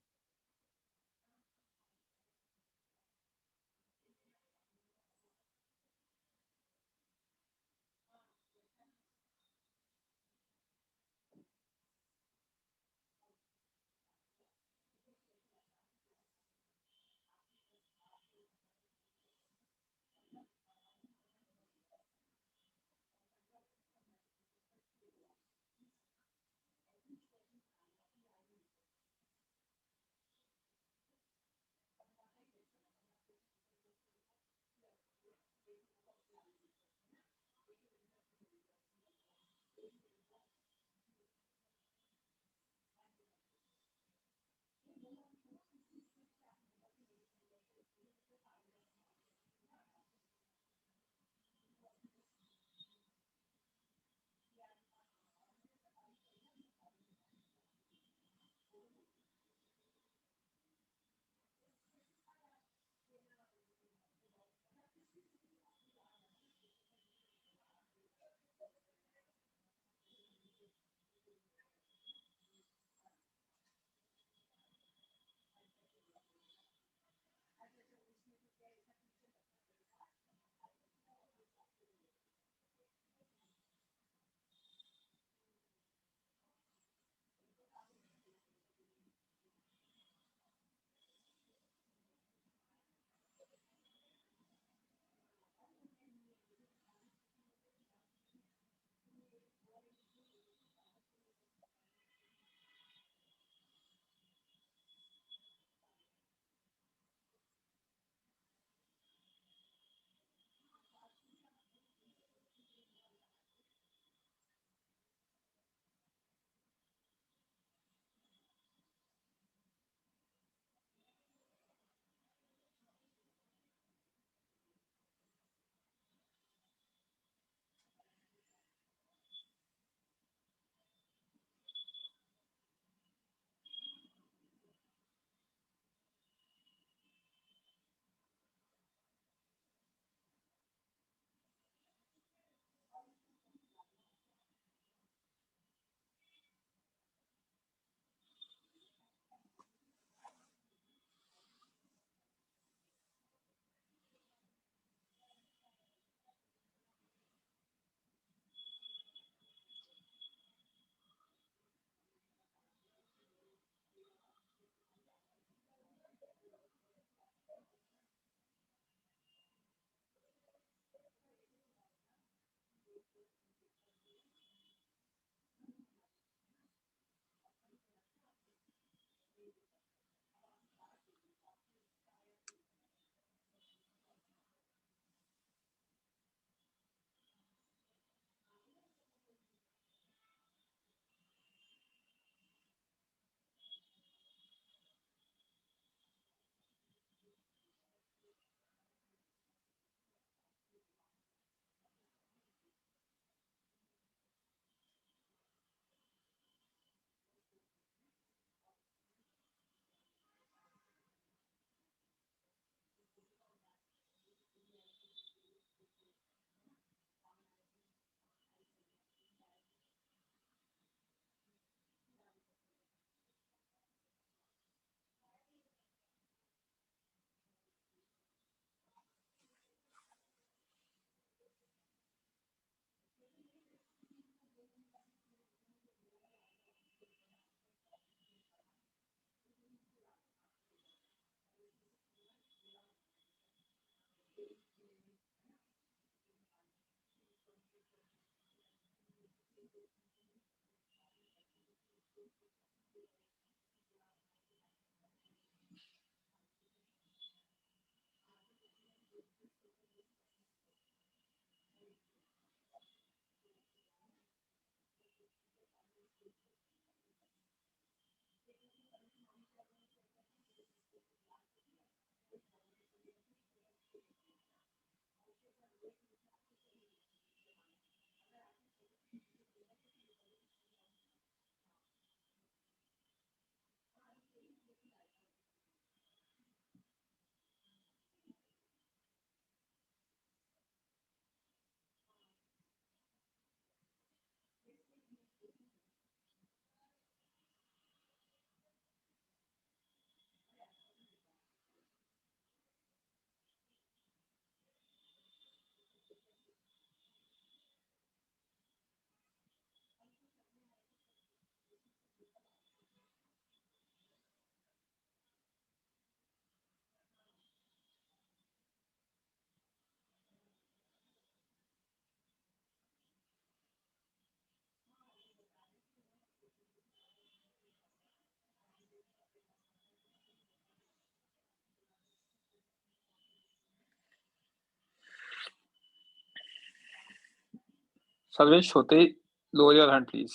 सर्वेश होते ही lower your hand please.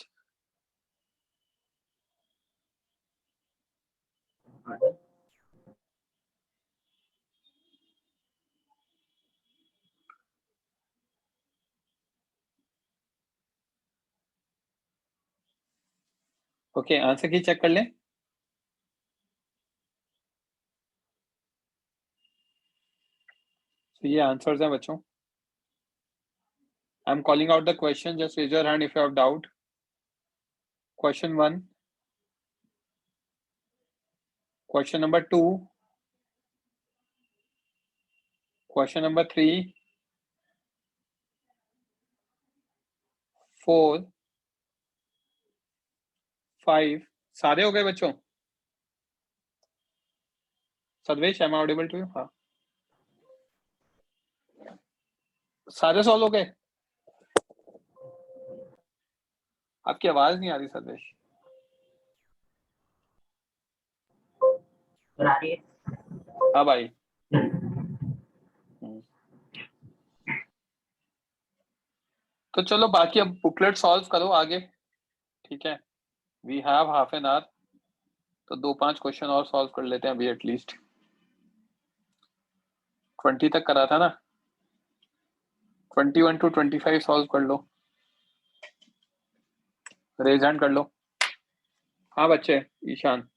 Okay, answer की चेक कर लें. तो ये आंसर्स हैं बच्चों. I am calling out the question, just raise your hand if you have doubt. Question 1, question number 2, question number 3, 4, 5. सारे हो गए बच्चों? Sarvesh, am I audible to you? हाँ, सारे सॉल्व हो गए. आपकी आवाज नहीं आ रही सर्वेश. सर आ रही है? हाँ भाई. तो चलो बाकी अब बुकलेट सॉल्व करो आगे. ठीक है, we have half an hour, तो 2-5 क्वेश्चन और सॉल्व कर लेते हैं अभी. एटलीस्ट 20 तक करा था ना. 21 to 25 सॉल्व कर लो. रेज हैंड कर लो. हाँ बच्चे. ईशान.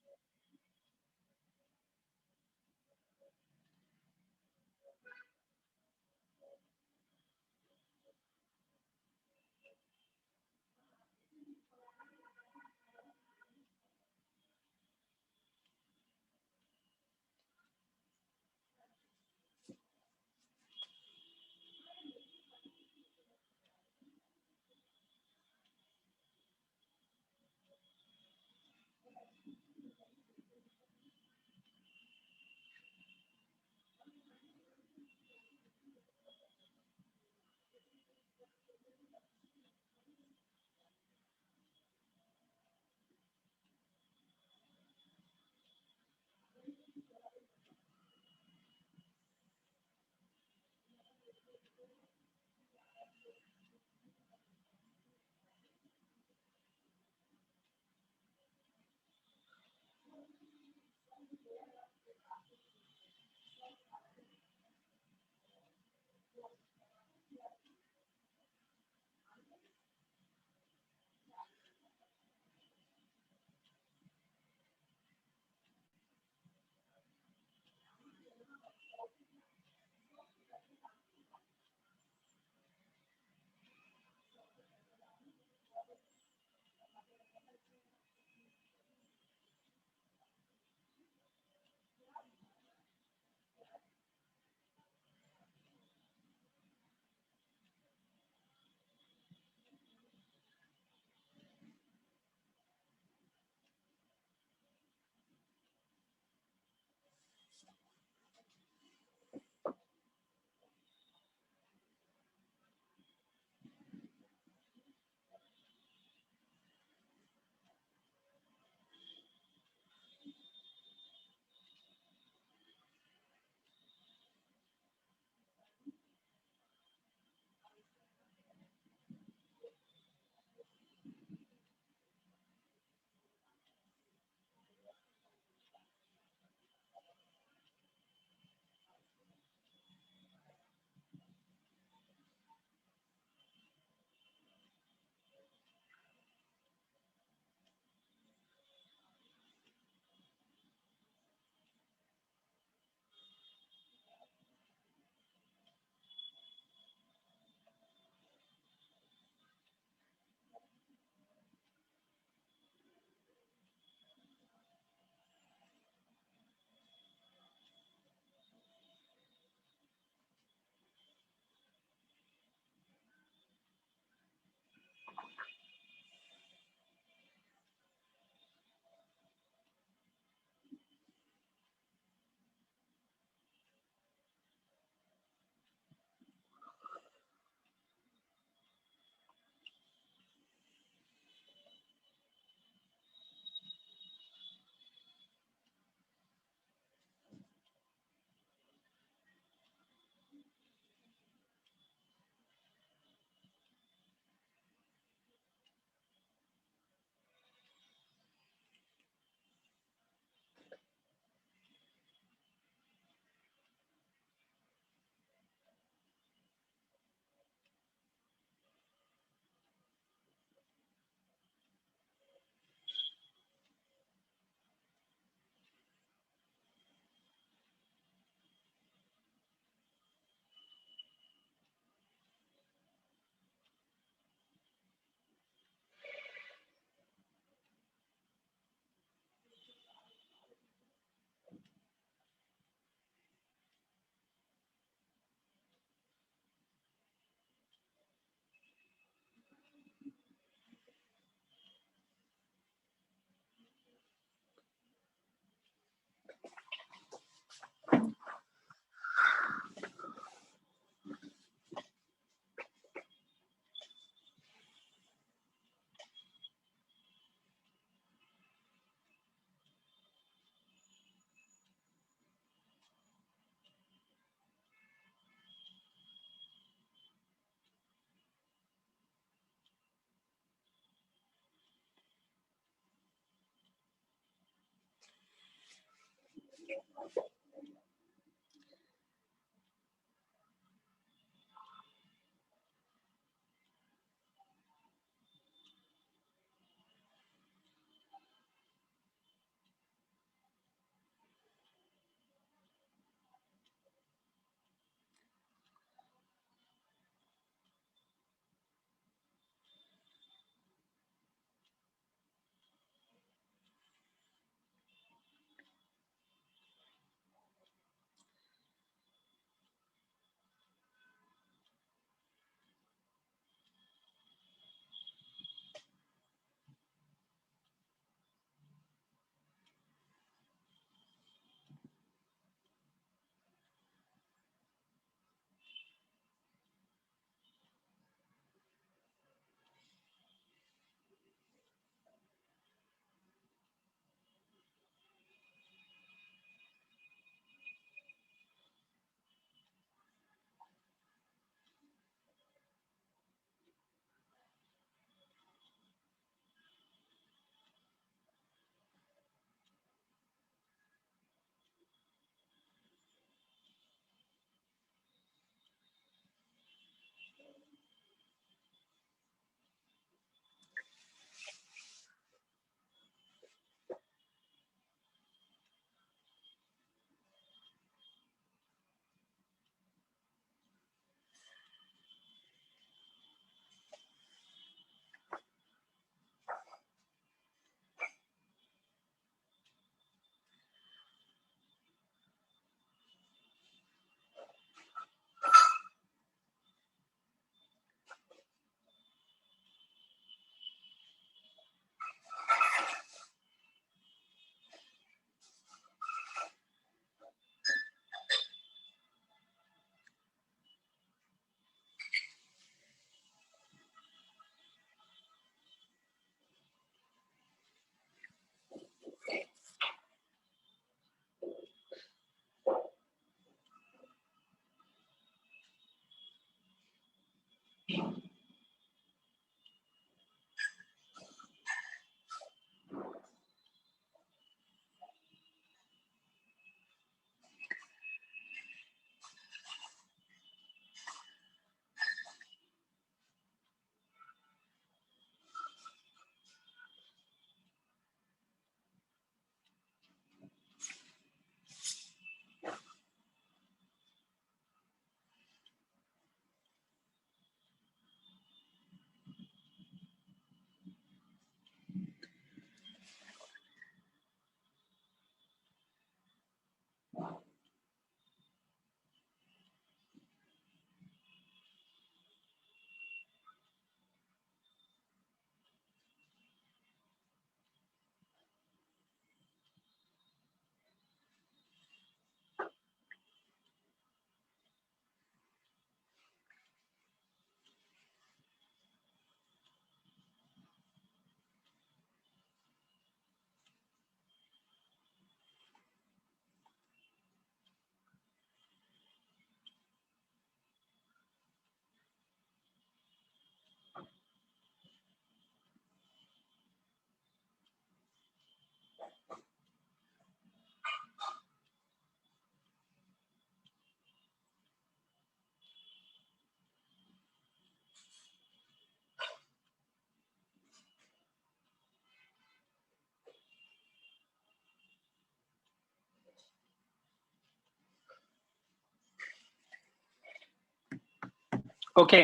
ओके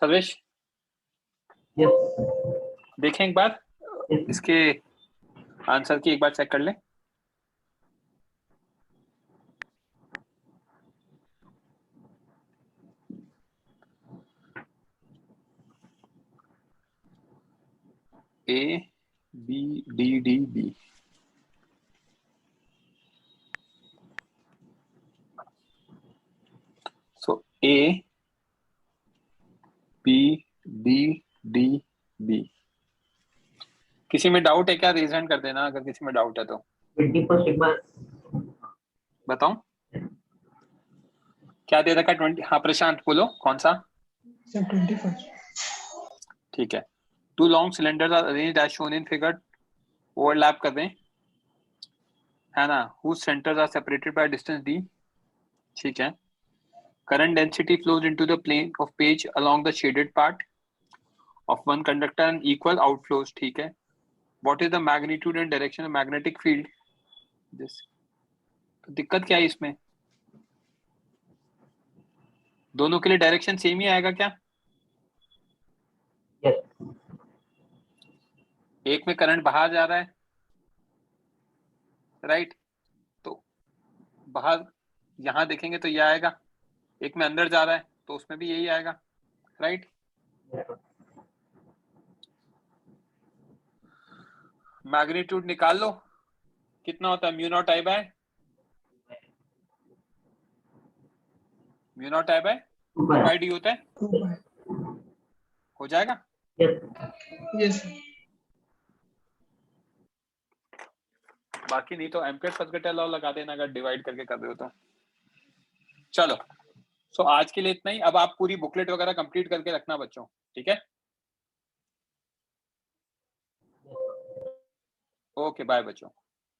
सर्वेश, यस देखें एक बार इसके आंसर की एक बार चेक कर लें। A B D D B, so A B D D B. किसी में डाउट है क्या? रेज हैंड कर देना अगर किसी में डाउट है तो। 21 सिग्मा बताऊं क्या दे रखा है? 20। हाँ प्रशांत बोलो कौन सा? सर 21। ठीक है। Two long cylinders are arranged as shown in figure, overlap कर दें। है ना, whose centers are separated by distance d, ठीक है. Current density flows into the plane of page along the shaded part of one conductor and equal outflows, ठीक है. What is the magnitude and direction of magnetic field? This. तो दिक्कत क्या है इसमें? दोनों के लिए डायरेक्शन सेम ही आएगा क्या? Yes. एक में करंट बाहर जा रहा है, राइट, तो बाहर यहां देखेंगे तो ये आएगा. एक में अंदर जा रहा है तो उसमें भी यही आएगा, राइट. मैग्नीट्यूड निकाल लो, कितना होता है? Mu not I bye D होता है. हो जाएगा. Yes. बाकी नहीं तो एम्पियर फर्स्ट लॉ लगा देना अगर डिवाइड करके कर रहे हो तो. चलो, सो आज के लिए इतना ही. अब आप पूरी बुकलेट वगैरह कंप्लीट करके रखना बच्चों, ठीक है. ओके, बाय बच्चों.